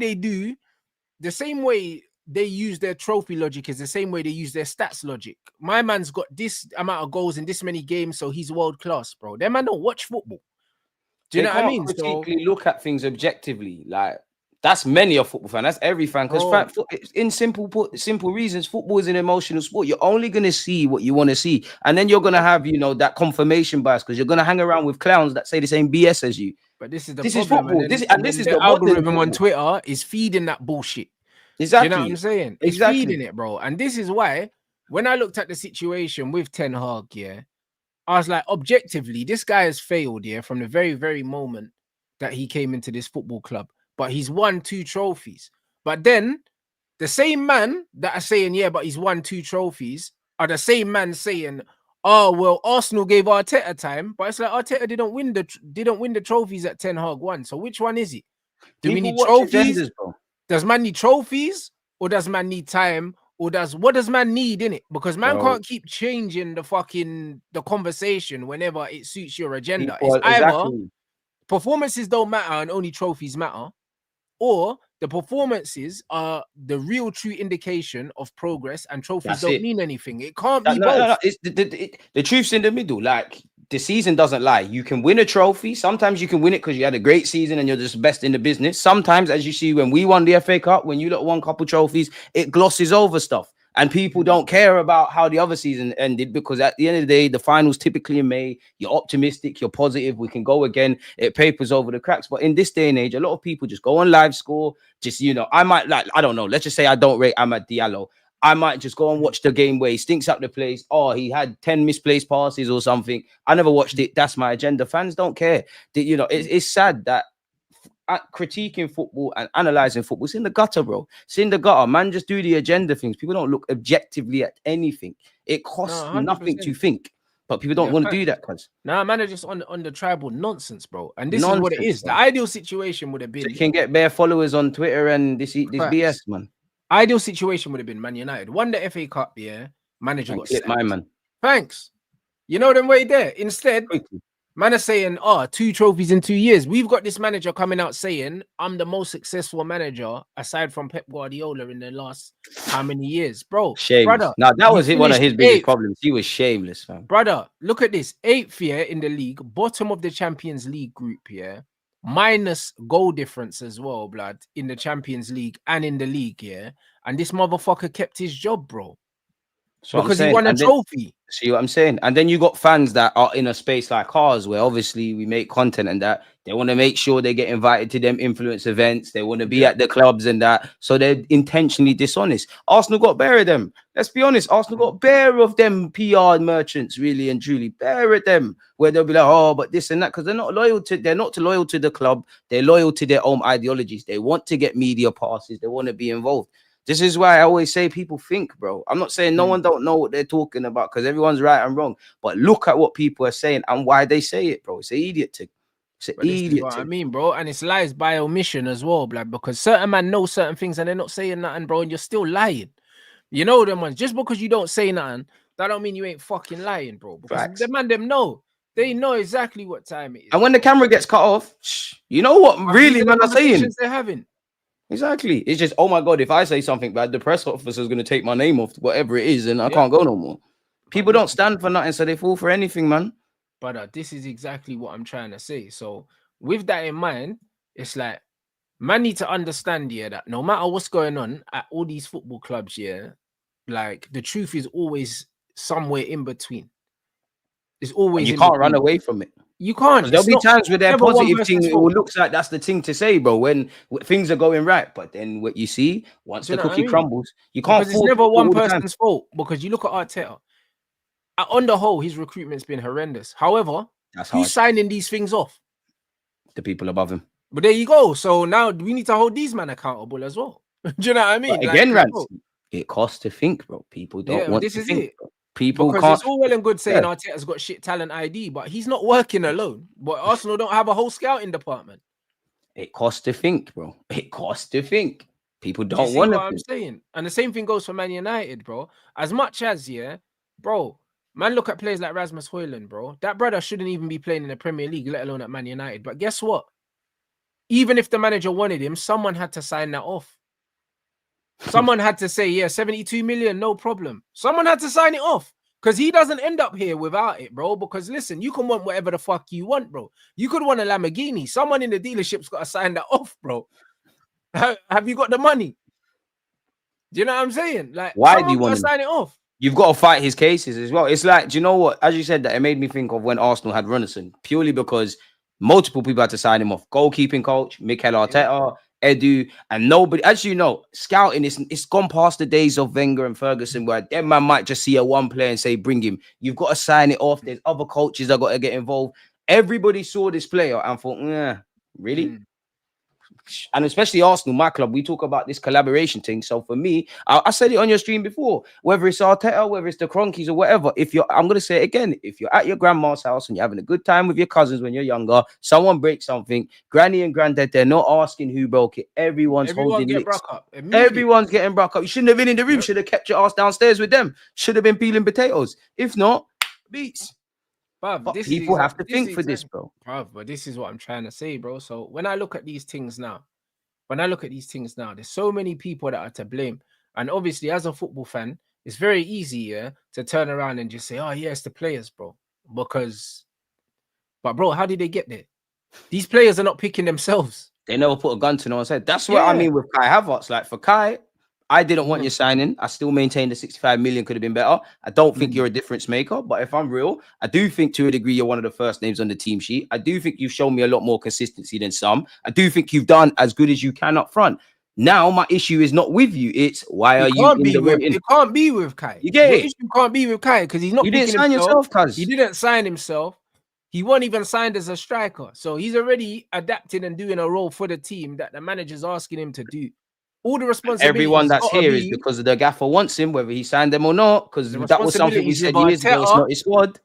they use their trophy logic is the same way they use their stats logic. My man's got this amount of goals in this many games, so he's world class, bro. Them man don't watch football. Do you know what I mean? Critically look at things objectively. Like, that's many a football fan. That's every fan. Because in simple reasons, football is an emotional sport. You're only gonna see what you want to see, and then you're gonna have, you know, that confirmation bias because you're gonna hang around with clowns that say the same BS as you. But this is the this problem. Is football. This is the algorithm on Twitter is feeding that bullshit. Exactly. You know what I'm saying? It's feeding it, bro. And this is why when I looked at the situation with Ten Hag, yeah, I was like, objectively, this guy has failed, yeah, from the very moment that he came into this football club. But he's won 2 trophies. But then the same man that are saying, yeah, but he's won 2 trophies are the same man saying, oh, well, Arsenal gave Arteta time, but it's like Arteta didn't win the trophies that Ten Hag won. So which one is it? Do we need trophies? Agendas, bro. Does man need trophies, or does man need time, or what does man need in it? Because man can't keep changing the conversation whenever it suits your agenda. It's either performances don't matter and only trophies matter, or the performances are the real true indication of progress and trophies don't mean anything. It can't be both. No. It's the truth's in the middle. Like, the season doesn't lie. You can win a trophy. Sometimes you can win it because you had a great season and you're just best in the business. Sometimes, as you see, when we won the FA Cup, when you lot won a couple trophies, it glosses over stuff. And people don't care about how the other season ended because at the end of the day, the finals typically in May. You're optimistic, you're positive. We can go again. It papers over the cracks. But in this day and age, a lot of people just go on live score. Just, you know, I might I don't know. Let's just say I don't rate Amad Diallo. I might just go and watch the game where he stinks up the place. Oh, he had 10 misplaced passes or something. I never watched it. That's my agenda. Fans don't care. You know, it's sad that critiquing football and analyzing football, it's in the gutter, bro. It's in the gutter. Man, just do the agenda things. People don't look objectively at anything. It costs nothing to think. But people don't want to do that, cuz. Nah, man, are just on the tribal nonsense, bro. And this is what it is. The ideal situation would have been... So you can get bare followers on Twitter and this BS, man. Ideal situation would have been Man United won the FA Cup, yeah. Manager got sacked. My man. Thanks. You know them way there. Instead, man are saying, 2 trophies in 2 years. We've got this manager coming out saying, I'm the most successful manager aside from Pep Guardiola in the last how many years, bro? Shameless. Brother, now that was one of his biggest problems. He was shameless, fam. Brother, look at this. 8th year in the league, bottom of the Champions League group here. Minus goal difference as well, blood, in the Champions League and in the league, yeah. And this motherfucker kept his job, bro. So because he won a trophy. See what I'm saying? And then you got fans that are in a space like ours, where obviously we make content and that they want to make sure they get invited to them influence events. They want to be at the clubs and that. So they're intentionally dishonest. Arsenal got bare of them. Let's be honest. Arsenal got bare of them PR merchants, really and truly. Bare of them, where they'll be like, oh, but this and that, because they're not loyal to the club. They're loyal to their own ideologies. They want to get media passes. They want to be involved. This is why I always say people think, bro. I'm not saying no one don't know what they're talking about because everyone's right and wrong. But look at what people are saying and why they say it, bro. It's an idiot thing. It's an idiot thing. I mean, bro. And it's lies by omission as well, blood, because certain men know certain things and they're not saying nothing, bro, and you're still lying. You know them ones. Just because you don't say nothing, that don't mean you ain't fucking lying, bro. Because Facts. the man them know. They know exactly what time it is. And when the camera gets cut off, you know what really man are saying? They're having. Exactly. It's just, oh my God, if I say something bad, the press officer is going to take my name off, whatever it is, and I can't go no more. People don't stand for nothing, so they fall for anything, man. But this is exactly what I'm trying to say. So with that in mind, it's like, man need to understand, that no matter what's going on at all these football clubs, like the truth is always somewhere in between. It's always you can't run away from it. You can't. There'll be times where they're positive thing. It looks like that's the thing to say, bro. When things are going right, but then what you see once the cookie crumbles, you can't. Because it's never one person's fault. Because you look at Arteta. On the whole, his recruitment's been horrendous. However, who's signing these things off? The people above him. But there you go. So now we need to hold these men accountable as well. Do you know what I mean? But again, Rants, it costs to think, bro. People don't want to think. People because can't. It's all well and good saying Arteta's got shit talent ID, but he's not working alone. But Arsenal don't have a whole scouting department. It costs to think, bro. It costs to think. People don't want to. I'm saying, and the same thing goes for Man United, bro. As much as bro, man, look at players like Rasmus Højlund, bro. That brother shouldn't even be playing in the Premier League, let alone at Man United. But guess what? Even if the manager wanted him, someone had to sign that off. Someone had to say, 72 million, no problem. Someone had to sign it off because he doesn't end up here without it, bro. Because listen, you can want whatever the fuck you want, bro. You could want a Lamborghini. Someone in the dealership's got to sign that off, bro. Have you got the money? Do you know what I'm saying? Like, why do you want to sign it off? You've got to fight his cases as well. It's like, do you know what? As you said that, it made me think of when Arsenal had Ruthlessness, purely because multiple people had to sign him off. Goalkeeping coach, Mikel Arteta, Edu, and nobody. As you know, scouting it's gone past the days of Wenger and Ferguson where that man might just see a one player and say, bring him. You've got to sign it off. There's other coaches that got to get involved. Everybody saw this player and thought, really? And especially Arsenal, my club, we talk about this collaboration thing. So for me, I said it on your stream before, whether it's Arteta, whether it's the Cronkies or whatever, I'm going to say it again, if you're at your grandma's house and you're having a good time with your cousins when you're younger, someone breaks something, granny and granddad, they're not asking who broke it. Everyone's holding it. Everyone's getting broke up. You shouldn't have been in the room. Should have kept your ass downstairs with them. Should have been peeling potatoes. If not, beats. But people have to think for this, bro. But this is what I'm trying to say, bro. So when I look at these things now, there's so many people that are to blame. And obviously, as a football fan, it's very easy, to turn around and just say, oh, yeah, it's the players, bro. But bro, how did they get there? These players are not picking themselves. They never put a gun to no one's head. That's what I mean with Kai Havertz. Like for Kai, I didn't want your signing. I still maintain the 65 million could have been better. I don't think you're a difference maker, but if I'm real, I do think to a degree you're one of the first names on the team sheet. I do think you've shown me a lot more consistency than some. I do think you've done as good as you can up front. Now my issue is not with you. It's why are you in the it can't be with Kai. You get it? Issue can't be with Kai because he's not. You didn't sign yourself, cuz. He didn't sign himself. He wasn't even signed as a striker. So he's already adapting and doing a role for the team that the manager's asking him to do. All the responsibility. Everyone that's here is because the gaffer wants him, whether he signed them or not. Because that was something we said years ago. It's not his squad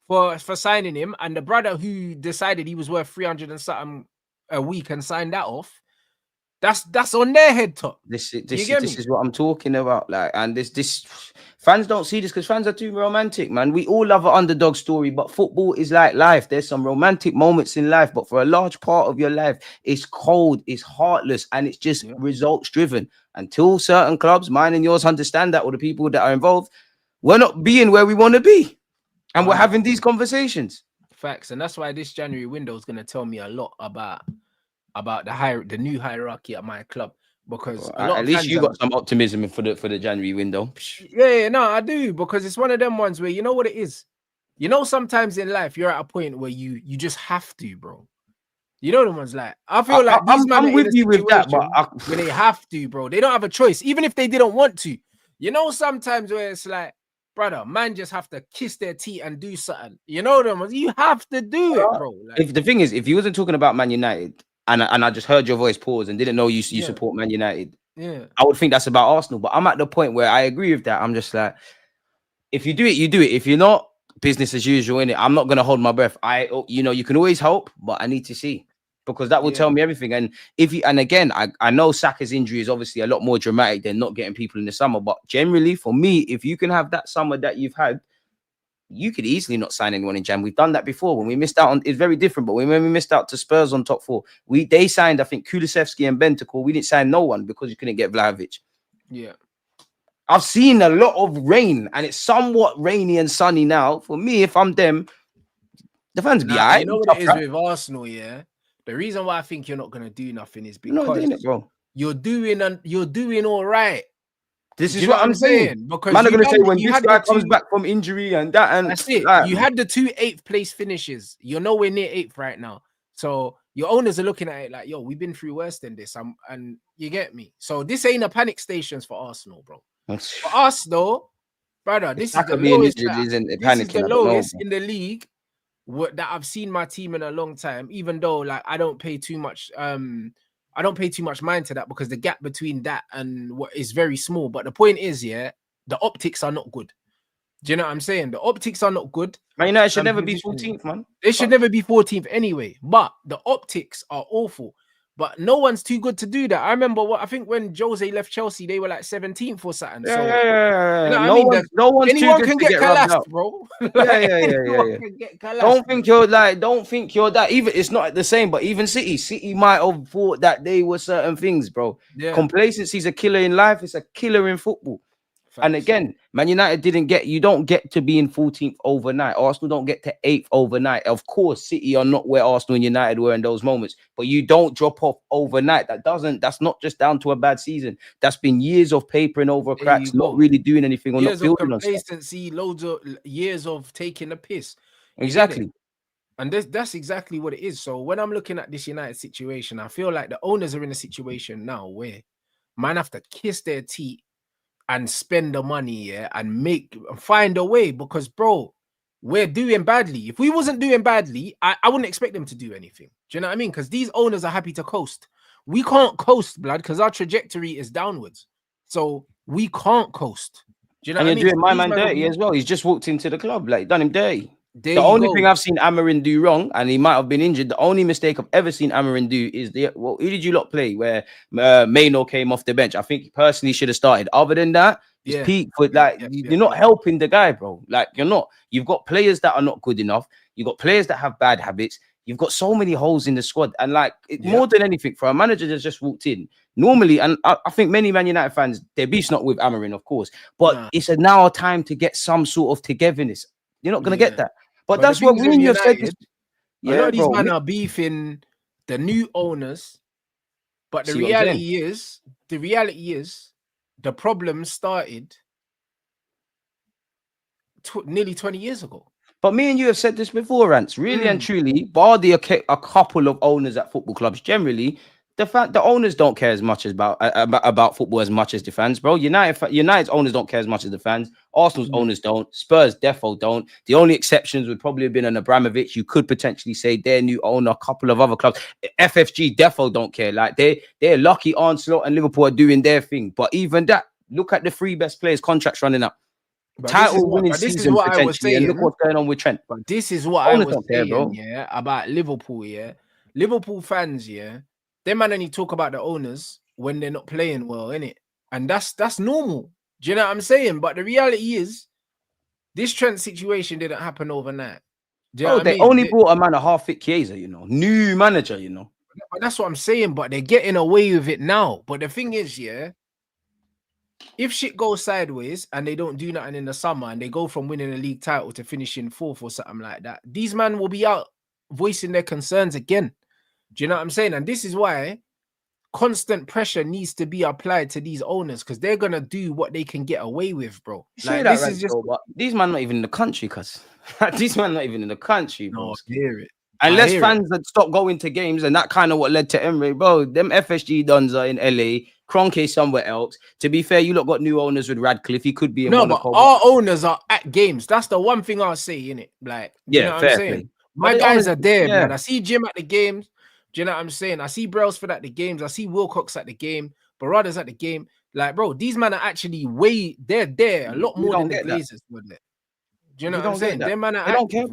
for signing him, and the brother who decided he was worth 300 and something a week and signed that off. That's on their head top. This is what I'm talking about. Like, and this fans don't see this because fans are too romantic, man. We all love an underdog story, but football is like life. There's some romantic moments in life, but for a large part of your life, it's cold, it's heartless, and it's just results driven. Until certain clubs, mine and yours, understand that, or the people that are involved, we're not being where we want to be, and we're having these conversations. Facts, and that's why this January window is going to tell me a lot about the new hierarchy at my club, because at least you got some optimism for the January window. No, I do, because it's one of them ones where you know what it is. You know, sometimes in life you're at a point where you just have to, bro. You know the ones like I feel like these men I'm with you with that, but when they have to, bro, they don't have a choice, even if they didn't want to. You know, sometimes where it's like, brother, man, just have to kiss their teeth and do something. You know them ones, you have to do it, bro. Like, if the thing is, if you wasn't talking about Man United. And I just heard your voice pause and didn't know you support Man United. Yeah, I would think that's about Arsenal, but I'm at the point where I agree with that. I'm just like, if you do it, you do it. If you're not, business as usual, innit? I'm not gonna hold my breath. You can always hope, but I need to see. because that will tell me everything. And and again, I know Saka's injury is obviously a lot more dramatic than not getting people in the summer, but generally for me, if you can have that summer that you've had, you could easily not sign anyone in Jan. We've done that before. When we missed out on, it's very different, but when we missed out to Spurs on top 4, they signed, I think, Kulusevski and Bentancur. We didn't sign no one because you couldn't get Vlahovic. Yeah. I've seen a lot of rain, and it's somewhat rainy and sunny now. For me, if I'm them, the fans be alright. You know what it is with Arsenal, yeah? The reason why I think you're not gonna do nothing is because you're doing all right. This is what I'm saying. Because man are gonna say when this guy comes back from injury and that, and that's it. You had the 2 8th place finishes. You're nowhere near 8th right now. So your owners are looking at it like, yo, we've been through worse than this. And you get me. So this ain't a panic stations for Arsenal, bro. For us, though, brother, this is the lowest. This is the lowest in the league that I've seen my team in a long time. Even though, like, I don't pay too much. I don't pay too much mind to that because the gap between that and what is very small. But the point is, yeah, the optics are not good. Do you know what I'm saying? The optics are not good. Man, you know, it should never be 14th, man. They should never be 14th anyway. But the optics are awful. But no one's too good to do that. I remember I think when Jose left Chelsea, they were like 17th or something. So, yeah. You know no one's anyone too good can to get collapsed, bro. Don't think you're that. Even it's not the same, but even City might have thought that they were certain things, bro. Yeah. Complacency is a killer in life. It's a killer in football. Facts. And again, Man United you don't get to be in 14th overnight. Arsenal don't get to 8th overnight. Of course, City are not where Arsenal and United were in those moments, but you don't drop off overnight. That's not just down to a bad season. That's been years of papering over cracks, not really doing anything, or not building on complacency, loads of years of taking a piss. Exactly. And that's exactly what it is. So when I'm looking at this United situation, I feel like the owners are in a situation now where man have to kiss their teeth and spend the money, yeah, and find a way, because, bro, we're doing badly. If we wasn't doing badly, I wouldn't expect them to do anything. Do you know what I mean? Because these owners are happy to coast. We can't coast, blood, because our trajectory is downwards. So we can't coast. Do you know what I mean? And you're doing my man dirty as well. He's just walked into the club, like, done him dirty. The only thing I've seen Amarin do wrong, and he might have been injured, the only mistake I've ever seen Amarin do is who did you lot play where Moreno came off the bench? I think he personally should have started. Other than that, it's peak for you're not helping the guy, bro. Like, you're not. You've got players that are not good enough. You've got players that have bad habits. You've got so many holes in the squad, and like more than anything, for a manager that's just walked in, normally, and I think many Man United fans, their beef's not with Amarin, of course, but it's now a time to get some sort of togetherness. You're not gonna get that. But that's what we have said. A lot of these men are beefing the new owners, but the reality is, the problem started nearly 20 years ago. But me and you have said this before, Rants. Really and truly, bar a couple of owners at football clubs, generally, the owners don't care as much about football as much as the fans, bro. United's owners don't care as much as the fans. Arsenal's owners don't. Spurs defo don't. The only exceptions would probably have been an Abramovich. You could potentially say their new owner, a couple of other clubs. FFG defo don't care. Like, they're lucky Arsenal and Liverpool are doing their thing. But even that, look at the 3 best players' contracts running up. Title winning season potentially, and look what's going on with Trent. But this is what I was saying, about Liverpool, Liverpool fans, them man only talk about the owners when they're not playing well, innit? And that's normal. Do you know what I'm saying? But the reality is, this Trent situation didn't happen overnight. Do you know what I mean? Only brought a man a half-fit Chiesa, new manager, But that's what I'm saying. But they're getting away with it now. But the thing is, if shit goes sideways and they don't do nothing in the summer and they go from winning a league title to finishing 4th or something like that, these men will be out voicing their concerns again. Do you know what I'm saying? And this is why constant pressure needs to be applied to these owners, because they're gonna do what they can get away with, bro. Like, this is just, but these men not even in the country, cuz these men not even in the country, bro. No, I hear it. Unless fans had stopped going to games, and that kind of what led to Emery, bro. Them FSG dons are in LA, Kroenke somewhere else. To be fair, you lot got new owners with Radcliffe. He could be in Monaco. But our owners are at games. That's the one thing I'll say, innit? Like, you know what I'm saying? My guys are there, man. I see Jim at the games. Do you know what I'm saying? I see Brailsford at the games. I see Wilcox at the game. Barada's at the game. Like, bro, these men are actually they're there a lot more than the Glazers were there. Do you know what I'm saying? Them man are active.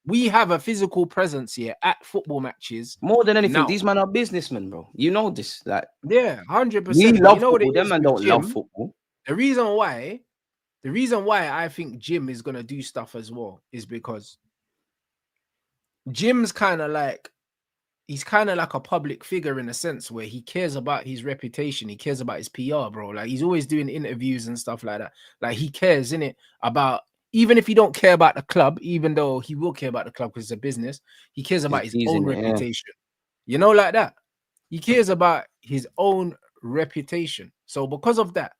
We have a physical presence here at football matches. More than anything, Now. these men are businessmen, bro. You know this. Like, Yeah, 100%. we But love you know what football. it Them is man with don't love Jim? football. The reason why I think Jim is gonna do stuff as well is because Jim's kind of like, he's kind of like a public figure in a sense where he cares about his reputation. He cares about his PR, bro. Like he's always doing interviews and stuff like that. Like he cares, innit, about, even if he don't care about the club, even though he will care about the club because it's a business, he cares about his own reputation. You know, like that. He cares about his own reputation. So because of that,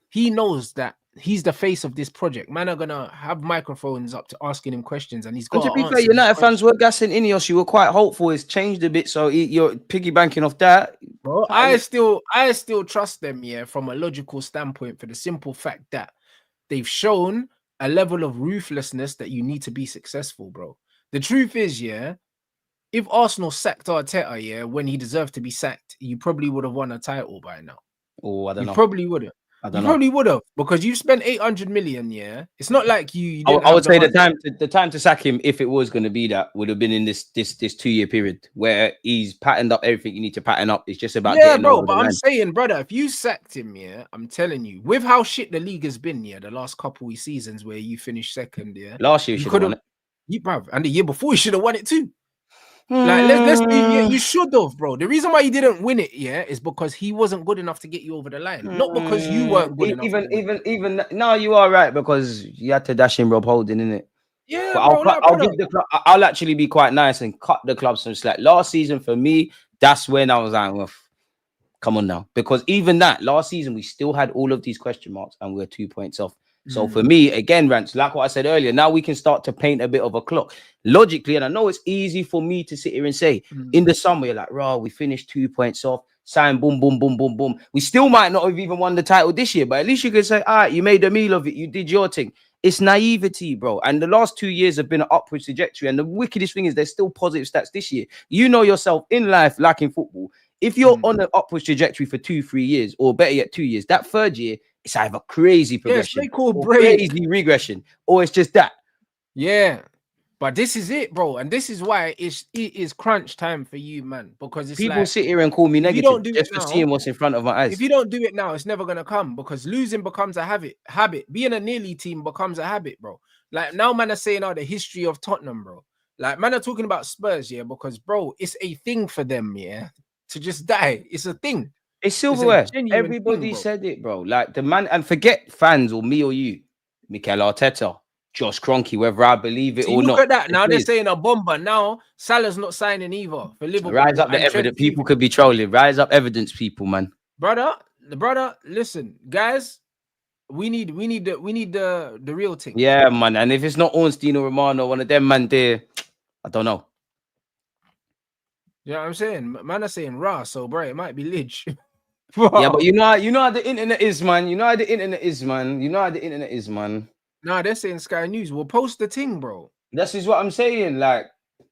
he knows that he's the face of this project. Man are gonna have microphones up to asking him questions, and he's got And to be answer fair, United fans were gassing INEOS. You were quite hopeful. It's changed a bit, so you're piggy banking off that. Bro, I still trust them, yeah, from a logical standpoint, for the simple fact that they've shown a level of ruthlessness that you need to be successful, bro. The truth is, yeah, if Arsenal sacked Arteta, yeah, when he deserved to be sacked, you probably would have won a title by now. Oh, I don't know. You probably would have. You probably would have, because you've spent 800 million. Yeah, it's not like you didn't I would say money. the time to sack him, if it was going to be that, would have been in this 2-year period where he's patterned up everything you need to pattern up. It's just about getting bro. over But the I'm line. saying, brother, if you sacked him, yeah, I'm telling you, with how shit the league has been, yeah, the last couple of seasons where you finished second, yeah, last year you should have won it. Bruv, and the year before you should have won it too. Like let's be, you should have, bro. The reason why you didn't win it, yeah, is because he wasn't good enough to get you over the line, not because you weren't good enough. Even no, you are right, because you had to dash in Rob Holding, innit? Yeah, but bro, I'll give the club. I'll actually be quite nice and cut the club some slack. Last season for me, that's when I was like, well, come on now, because even that last season we still had all of these question marks and we were 2 points off. So for me, again, Rants, like what I said earlier, now we can start to paint a bit of a clock logically. And I know it's easy for me to sit here and say in the summer, you're like, raw, we finished 2 points off, sign, boom, boom, boom, boom, boom. We still might not have even won the title this year, but at least you could say, all right, you made a meal of it. You did your thing. It's naivety, bro. And the last 2 years have been an upward trajectory. And the wickedest thing is there's still positive stats this year. You know yourself in life, like in football, if you're on an upward trajectory for 2-3 years, or better yet 2 years, that third year, it's either crazy progression or crazy regression, or it's just that. Yeah, but this is it, bro, and this is why it is crunch time for you, man. Because it's people like, sit here and call me negative just for seeing what's in front of my eyes. If you don't do it now, it's never gonna come, because losing becomes a habit. Being a nearly team becomes a habit, bro. Like now, man are saying, "Oh, the history of Tottenham, bro." Like man are talking about Spurs, yeah, because bro, it's a thing for them, yeah, to just die. It's a thing. It's silverware. Everybody said it, bro. Like the man, and forget fans or me or you, Mikel Arteta, Josh Kroenke, whether I believe it or not. Look at that. Now they're saying a bomber. Now Salah's not signing either for Liverpool. Rise up the evidence. People could be trolling. Rise up evidence, people, man. Brother, listen, guys. We need the real thing. Yeah, man. And if it's not Ornstein or Romano, one of them, man, there, I don't know. You know what I'm saying? Man are saying raw, so bro, it might be Lidge. Yeah, but you know how the internet is, man. You know how the internet is, man. Nah, they're saying Sky News. We'll post the thing, bro. This is what I'm saying. Like,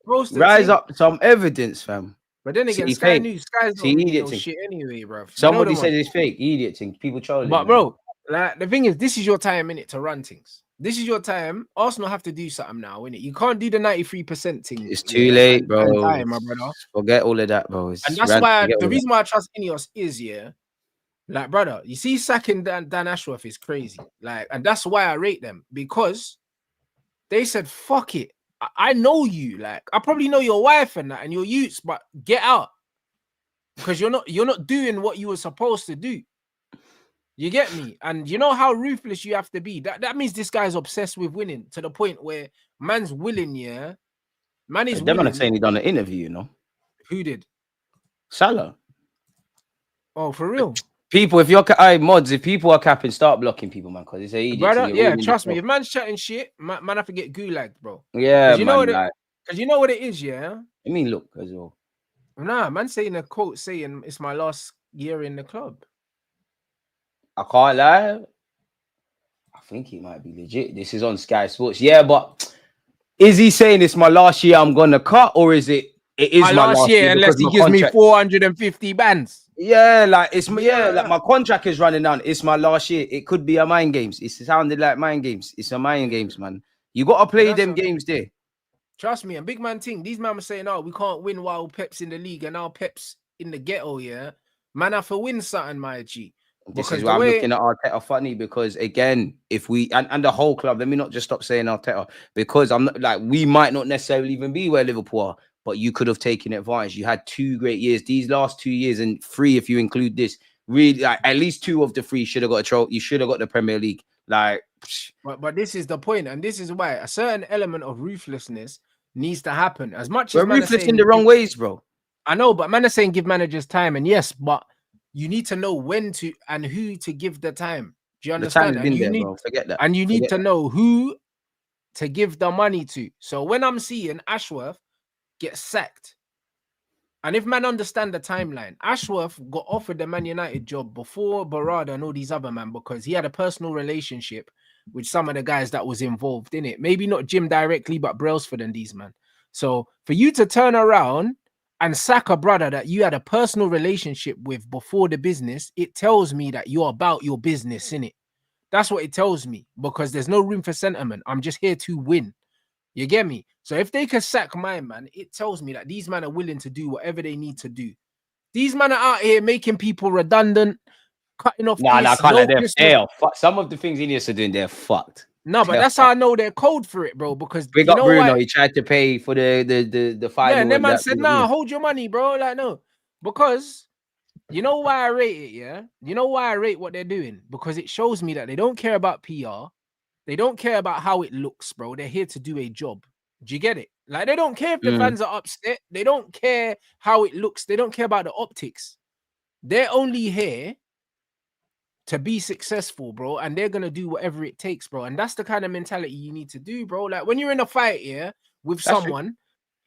rise up some evidence, fam. But then again, Sky News, Sky's not really no shit anyway, bro. Somebody said it's fake. Idiot thing. People trolling. But bro, like the thing is, this is your time in it to run things. This is your time. Arsenal have to do something now, innit? You can't do the 93% thing. It's too late, bro. Time, my brother. Forget all of that, bro. And that's why the reason why I trust INEOS is, yeah, like, brother, you see, sacking Dan Ashworth is crazy. Like, and that's why I rate them, because they said, fuck it. I know you. Like, I probably know your wife and that and your youths, but get out. Because you're not doing what you were supposed to do. You get me? And you know how ruthless you have to be. That means this guy's obsessed with winning to the point where man's willing, yeah. Man is willing. They're saying he done an interview, you know. Who did? Salah. Oh, for real? People, if you're mods, if people are capping, start blocking people, man, because it's an idiot. Brother, yeah, trust me. If man's chatting shit, man have to get gulagged, bro. Yeah, you know because you know what it is, yeah. I mean, look as well. Nah, man, saying a quote saying it's my last year in the club. I can't lie. I think he might be legit. This is on Sky Sports. Yeah, but is he saying it's my last year I'm gonna cut, or is it is my last year unless he gives me 450 bands? Yeah, like it's like my contract is running down. It's my last year. It could be a mind games. It sounded like mind games. It's a mind games, man. You gotta play them games there. Trust me, and big man thing. These men were saying, "Oh, we can't win while Pep's in the league and now Pep's in the ghetto." Yeah, man, have to win something, my G. This Because is the why I'm way looking at Arteta funny, because again, if we and the whole club, let me not just stop saying Arteta, because I'm not like, we might not necessarily even be where Liverpool are, but you could have taken advantage. You had 2 great years. These last 2 years, and 3 if you include this, really, like, at least 2 of the 3 should have got a trophy. You should have got the Premier League. Like, but this is the point, and this is why a certain element of ruthlessness needs to happen. As much we're as man are ruthless in saying, the wrong ways, bro. I know, but man are saying give managers time, and yes, but you need to know when to and who to give the time. Do you The time understand? has And been you there, need bro. Forget that. and you need Forget to that. know who to give the money to. So when I'm seeing Ashworth get sacked, and if man understand the timeline, Ashworth got offered the Man United job before Barada and all these other men because he had a personal relationship with some of the guys that was involved in it. Maybe not Jim directly, but Brailsford and these men. So for you to turn around and sack a brother that you had a personal relationship with before the business, it tells me that you're about your business, innit? That's what it tells me, because there's no room for sentiment. I'm just here to win. You get me? So if they can sack my man, it tells me that these men are willing to do whatever they need to do. These men are out here making people redundant, cutting off Nah, I this, can't no let them. Christmas. Some of the things INEOS are doing, they're fucked. No, but that's how I know they're cold for it, bro. Because Big you up know Bruno. why? He tried to pay for the final. Yeah, and then man that, said, "Nah, hold your money, bro." Like, no, because you know why I rate it. Yeah, you know why I rate what they're doing, because it shows me that they don't care about PR. They don't care about how it looks, bro. They're here to do a job. Do you get it? Like, they don't care if the fans are upset. They don't care how it looks. They don't care about the optics. They're only here to be successful, bro. And they're going to do whatever it takes, bro. And that's the kind of mentality you need to do, bro. Like, when you're in a fight here with someone,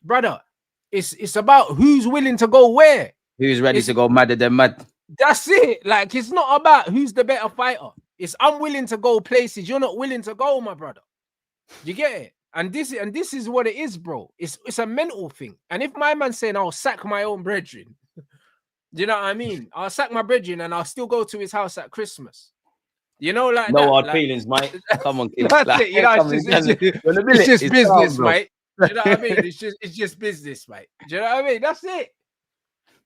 brother, it's about who's willing to go where. Who's ready to go madder than mad? That's it. Like, it's not about who's the better fighter. It's I'm willing to go places you're not willing to go, my brother. You get it? And this is what it is, bro. It's a mental thing. And if my man's saying I'll sack my own brethren, do you know what I mean? I'll sack my brethren and I'll still go to his house at Christmas. You know, like no that. hard Like, feelings, mate. Come on, kid. that's Like, it. You know, it's just business, mate. Do you know what I mean? It's just business, mate. Do you know what I mean? That's it.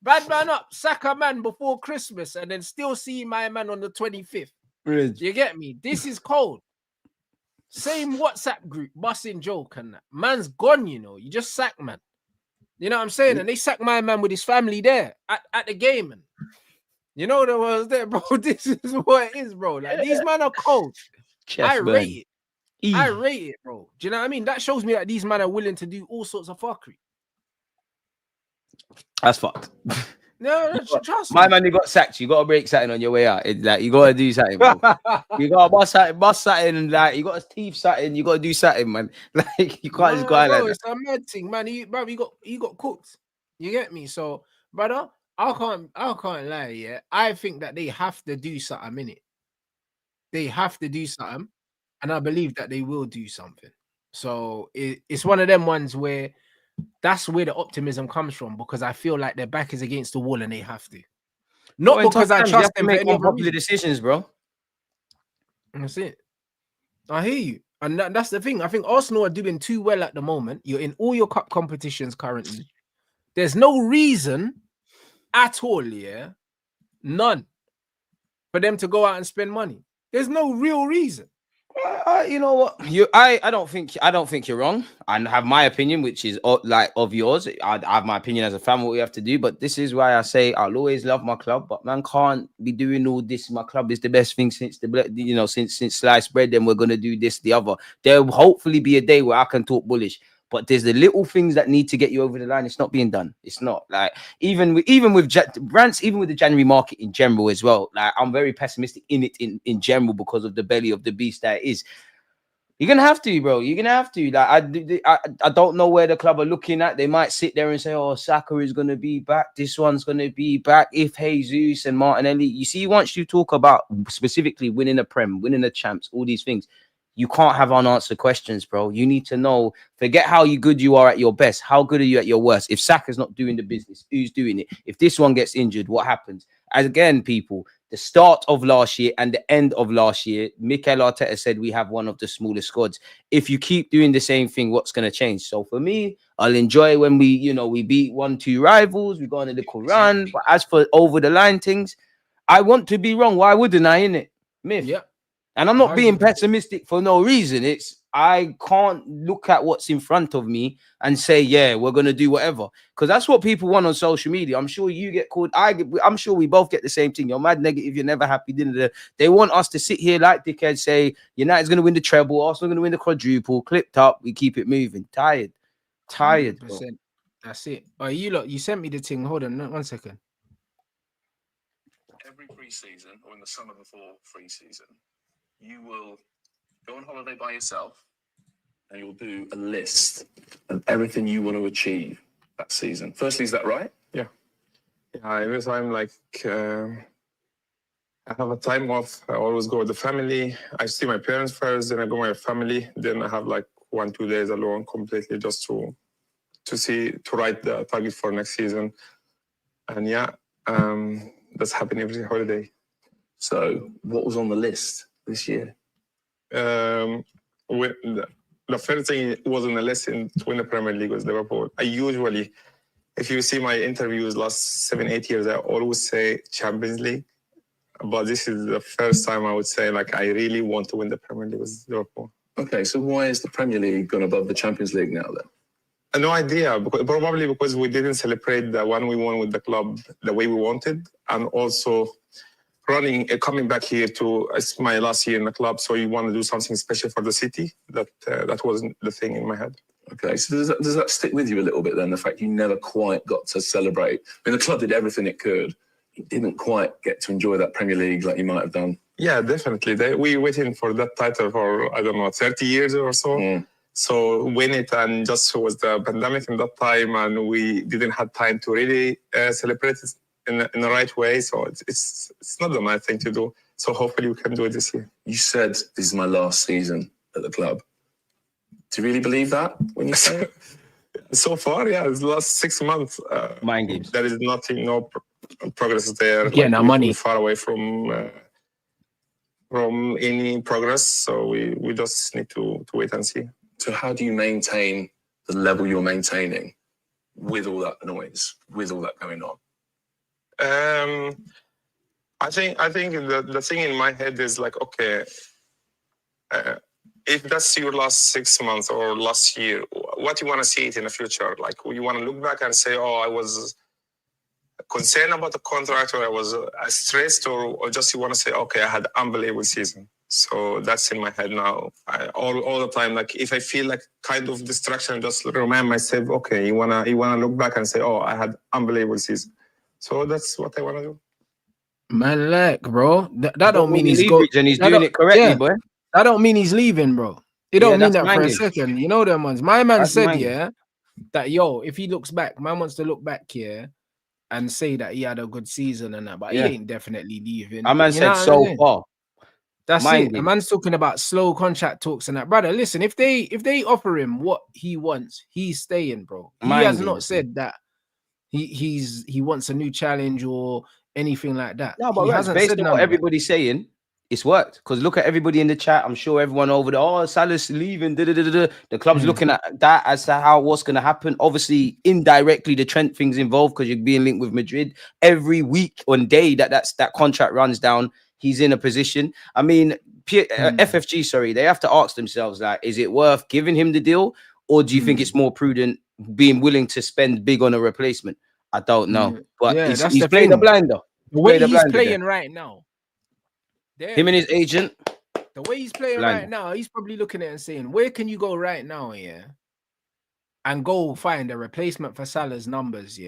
Bad man up, sack a man before Christmas, and then still see my man on the 25th. Bridge. You get me? This is cold. Same WhatsApp group, busting joke and that. Man's gone, you know. You just sack man. You know what I'm saying? And they sack my man with his family there at the game. And you know that was there, bro. This is what it is, bro. Like, these men are cold. I rate it. I rate it, bro. Do you know what I mean? That shows me that these men are willing to do all sorts of fuckery. That's fucked. No, trust my me. man, you got sacked. You got to break something on your way out. It's like, you got to do something, bro. You got to bust something, and like, you got to teeth something. You got to do something, man. Like, you can't just go out like that. It's a mad thing, man. He got cooked. You get me? So, brother, I can't lie. Yeah, I think that they have to do something in it. They have to do something, and I believe that they will do something. So it's one of them ones where that's where the optimism comes from, because I feel like their back is against the wall and they have to. Not because I trust them. Make unpopular decisions, bro. That's it. I hear you, and that's the thing. I think Arsenal are doing too well at the moment. You're in all your cup competitions currently. There's no reason at all, yeah, none, for them to go out and spend money. There's no real reason. You know what? I don't think you're wrong. I have my opinion, which is like of yours. I have my opinion as a fan, what we have to do. But this is why I say I'll always love my club, but man can't be doing all this. My club is the best thing since since sliced bread. Then we're gonna do this, the other. There will hopefully be a day where I can talk bullish. But there's the little things that need to get you over the line. It's not being done. It's not like even with Rants, even with the January market in general as well. Like, I'm very pessimistic in it in general because of the belly of the beast that it is. You're gonna have to, bro. You're gonna have to. Like, I don't know where the club are looking at. They might sit there and say, "Oh, Saka is gonna be back. This one's gonna be back." If Jesus and Martinelli, you see, once you talk about specifically winning a Prem, winning the champs, all these things, you can't have unanswered questions, bro. You need to know. Forget how good you are at your best. How good are you at your worst? If Saka's not doing the business, who's doing it? If this one gets injured, what happens? As again, people, the start of last year and the end of last year, Mikel Arteta said we have one of the smallest squads. If you keep doing the same thing, what's going to change? So for me, I'll enjoy when we beat 1-2 rivals, we go on a little run. But as for over the line things, I want to be wrong. Why wouldn't I, innit? Myth. Yeah. And I'm not being 100%. pessimistic for no reason. I can't look at what's in front of me and say, yeah, we're going to do whatever. Because that's what people want on social media. I'm sure you get called. I'm sure we both get the same thing. You're mad negative. You're never happy. They want us to sit here like dickheads, say, United's going to win the treble. Arsenal going to win the quadruple. Clipped up. We keep it moving. Tired. 100%. That's it. Oh, you sent me the thing. Hold on 1 second. Every pre-season or in the summer before pre-season, you will go on holiday by yourself and you'll do a list of everything you want to achieve that season. Firstly, is that right? Yeah, every time I have a time off, I always go with the family. I see my parents first, then I go with my family. Then I have 1-2 days alone completely just to write the target for next season. And that's happening every holiday. So what was on the list this year? The first thing was on the list to win the Premier League was Liverpool. I usually, if you see my interviews last 7-8 years, I always say Champions League. But this is the first time I would say I really want to win the Premier League with Liverpool. Okay, so why is the Premier League gone above the Champions League now then? No idea. Probably because we didn't celebrate the one we won with the club the way we wanted, and also coming back here it's my last year in the club, so you want to do something special for the city. That wasn't the thing in my head. Okay, so does that stick with you a little bit then, the fact you never quite got to celebrate? I mean, the club did everything it could. You didn't quite get to enjoy that Premier League like you might have done. Yeah, definitely. We waiting for that title for, 30 years or so. Mm. So win it, and just was the pandemic in that time, and we didn't have time to really celebrate it in the right way. So it's not the right thing to do. So hopefully we can do it this year. You said this is my last season at the club. Do you really believe that when you say it? So far, yeah, it's the last 6 months. Mind games. There is nothing, no progress there. Getting our money. We're far away from any progress. So we just need to wait and see. So how do you maintain the level you're maintaining with all that noise, with all that going on? I think the thing in my head is okay, if that's your last 6 months or last year, what you want to see it in the future? You want to look back and say, oh, I was concerned about the contract, or I was stressed, or just you want to say, okay, I had an unbelievable season. So that's in my head now. All the time, if I feel kind of distraction, just remind myself, okay, you wanna look back and say, oh, I had unbelievable season. So that's what I wanna do. Man, bro, that don't mean he's going. And he's doing it correctly, boy. That don't mean he's leaving, bro. It don't mean that for a second. You know them ones. My man said, that if he looks back, man wants to look back here and say that he had a good season and that, but he ain't definitely leaving. My man said so far. That's it. A man's talking about slow contract talks and that. Brother, listen, if they offer him what he wants, he's staying, bro. He has not said that he wants a new challenge or anything like that. No, but based on what everybody's saying, it's worked. Because look at everybody in the chat. I'm sure everyone over there, oh, Salah's leaving. The club's looking at that as to what's going to happen. Obviously, indirectly, the Trent thing's involved because you're being linked with Madrid. Every week on day that contract runs down, he's in a position. I mean, FFG, sorry, they have to ask themselves, is it worth giving him the deal? Or do you think it's more prudent being willing to spend big on a replacement? I don't know. But he's playing the blinder. The way he's playing right now. Him and his agent. The way he's playing right now, he's probably looking at it and saying, where can you go right now, and go find a replacement for Salah's numbers,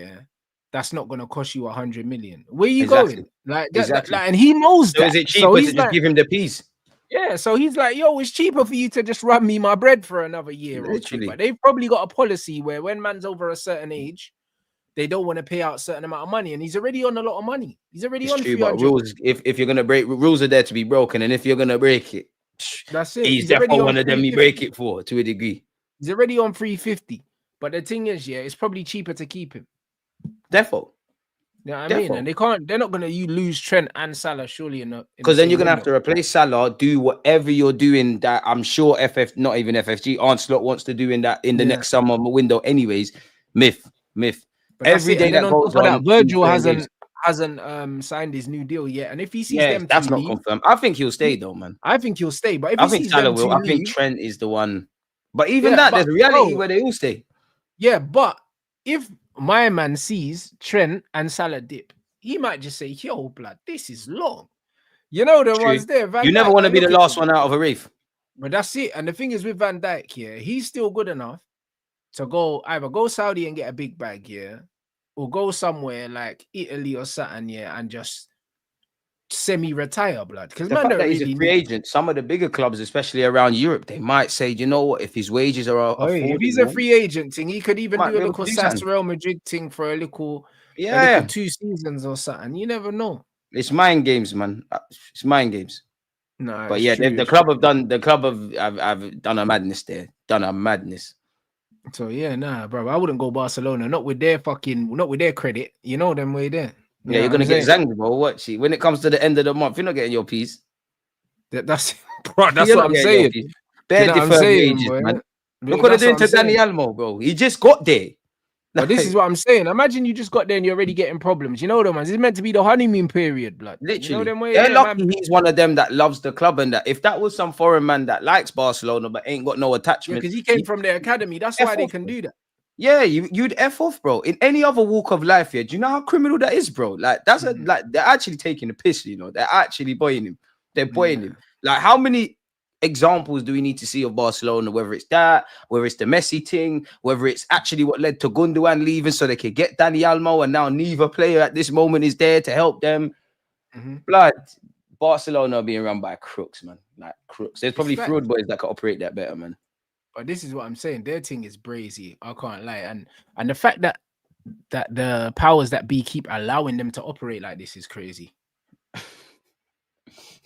that's not going to cost you 100 million. Where are you going? And he knows that. So is it cheaper to just give him the piece? Yeah, so he's like, yo, it's cheaper for you to just run me my bread for another year or two. But they've probably got a policy where when man's over a certain age, they don't want to pay out a certain amount of money, and he's already on a lot of money. He's already on 300. But rules, if you're gonna break, rules are there to be broken, and if you're gonna break it, that's it. He's definitely one of them you break it for to a degree. He's already on 350. But the thing is, it's probably cheaper to keep him. Therefore, You know what I mean? And they're not gonna lose Trent and Salah surely enough. Because then you're gonna have to replace Salah, do whatever you're doing that I'm sure not even FFG, Arnslot wants to do in the next summer window anyways. Myth. But Every day that goes on, Virgil hasn't signed his new deal yet. And if he sees them that's two not confirmed. I think he'll stay though, man. I think he'll stay, but if I he think sees Salah them will. two I think leave, Trent is the one. But even there's a reality where they all stay. Yeah, but if my man sees Trent and Salah dip, he might just say, yo, blood, this is long. You know the ones there. You never want to be the last one out of a reef. But that's it. And the thing is with Van Dijk here, he's still good enough to either go Saudi and get a big bag here, or go somewhere like Italy or something here and just semi-retire, blood. Because the man, fact that he's a free agent, some of the bigger clubs, especially around Europe, they might say, you know what, if his wages are if he's a free agent thing, he could even do a little Real Madrid thing for a little 2 seasons or something. You never know. It's mind games, man. It's mind games. No, but yeah, the club have done a madness there. Done a madness. So yeah, nah, bro. I wouldn't go Barcelona. Not with their credit. You know them way there. You're gonna get zanged, bro. Watch it. When it comes to the end of the month, you're not getting your piece. That's what I'm saying. Bare deferred wages, man. Look what they're doing to Dani Almo, bro. He just got there. But this is what I'm saying. Imagine you just got there and you're already getting problems. You know them ones. It's meant to be the honeymoon period, blood. Literally. You know them way, they're lucky he's one of them that loves the club, and that if that was some foreign man that likes Barcelona but ain't got no attachment. Because he came from their academy. That's why they can do that. Yeah, you'd F off, bro. In any other walk of life here, do you know how criminal that is, bro? Like that's like they're actually taking a piss, you know. They're actually boying him. They're boying him. Like how many examples do we need to see of Barcelona, whether it's that, whether it's the Messi thing, whether it's actually what led to Gundogan leaving so they could get Dani Almo, and now neither player at this moment is there to help them. Blood, Barcelona are being run by crooks, man. Like crooks. There's probably fraud boys that can operate that better, man. But this is what I'm saying. Their thing is brazy. I can't lie. And the fact that the powers that be keep allowing them to operate like this is crazy.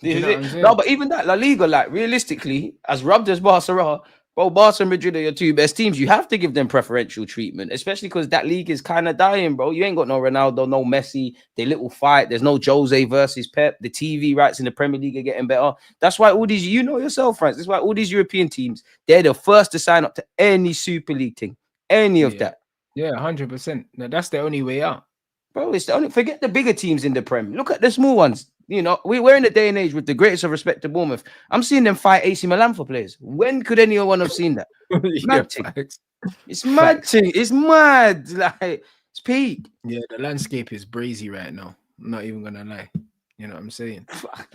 No, but even that La Liga, like realistically, as rubbed as Barcelona, bro, Barca and Madrid are your two best teams. You have to give them preferential treatment, especially because that league is kind of dying, bro. You ain't got no Ronaldo, no Messi. They little fight. There's no Jose versus Pep. The TV rights in the Premier League are getting better. That's why all these, you know yourself, France. That's why all these European teams, they're the first to sign up to any Super League thing, any of that. Yeah, 100%. Now, that's the only way out, bro. It's the only. Forget the bigger teams in the Prem. Look at the small ones. You know, we're in a day and age with the greatest of respect to Bournemouth. I'm seeing them fight AC Milan for players. When could anyone have seen that? It's mad thing. It's mad. Like it's peak. Yeah, the landscape is brazy right now. I'm not even gonna lie. You know what I'm saying?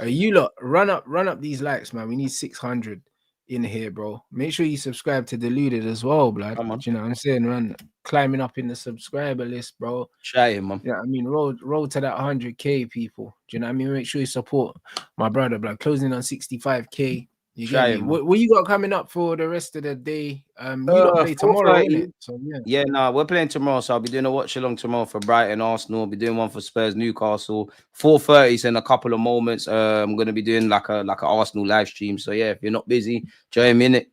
You lot run up these likes, man. We need 600 in here, bro. Make sure you subscribe to Deluded as well, blood. Come on. You know what I'm saying? Run climbing up in the subscriber list, bro. Try it, man. Yeah, I mean, roll to that 100k, people. Do you know what I mean? Make sure you support my brother, blood. Closing on 65k. You get me? What you got coming up for the rest of the day? You don't play tomorrow, innit? So yeah, we're playing tomorrow. So I'll be doing a watch along tomorrow for Brighton, Arsenal. I'll be doing one for Spurs, Newcastle. 4:30 in a couple of moments. I'm gonna be doing like an Arsenal live stream. So yeah, if you're not busy, join me in it.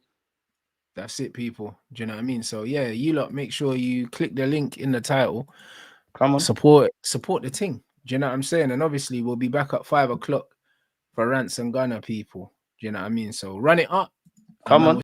That's it, people. Do you know what I mean? So yeah, you lot make sure you click the link in the title. Come on, support the team. Do you know what I'm saying? And obviously we'll be back at 5 o'clock for Rants and Gunner, people. Do you know what I mean? So run it up. Come on.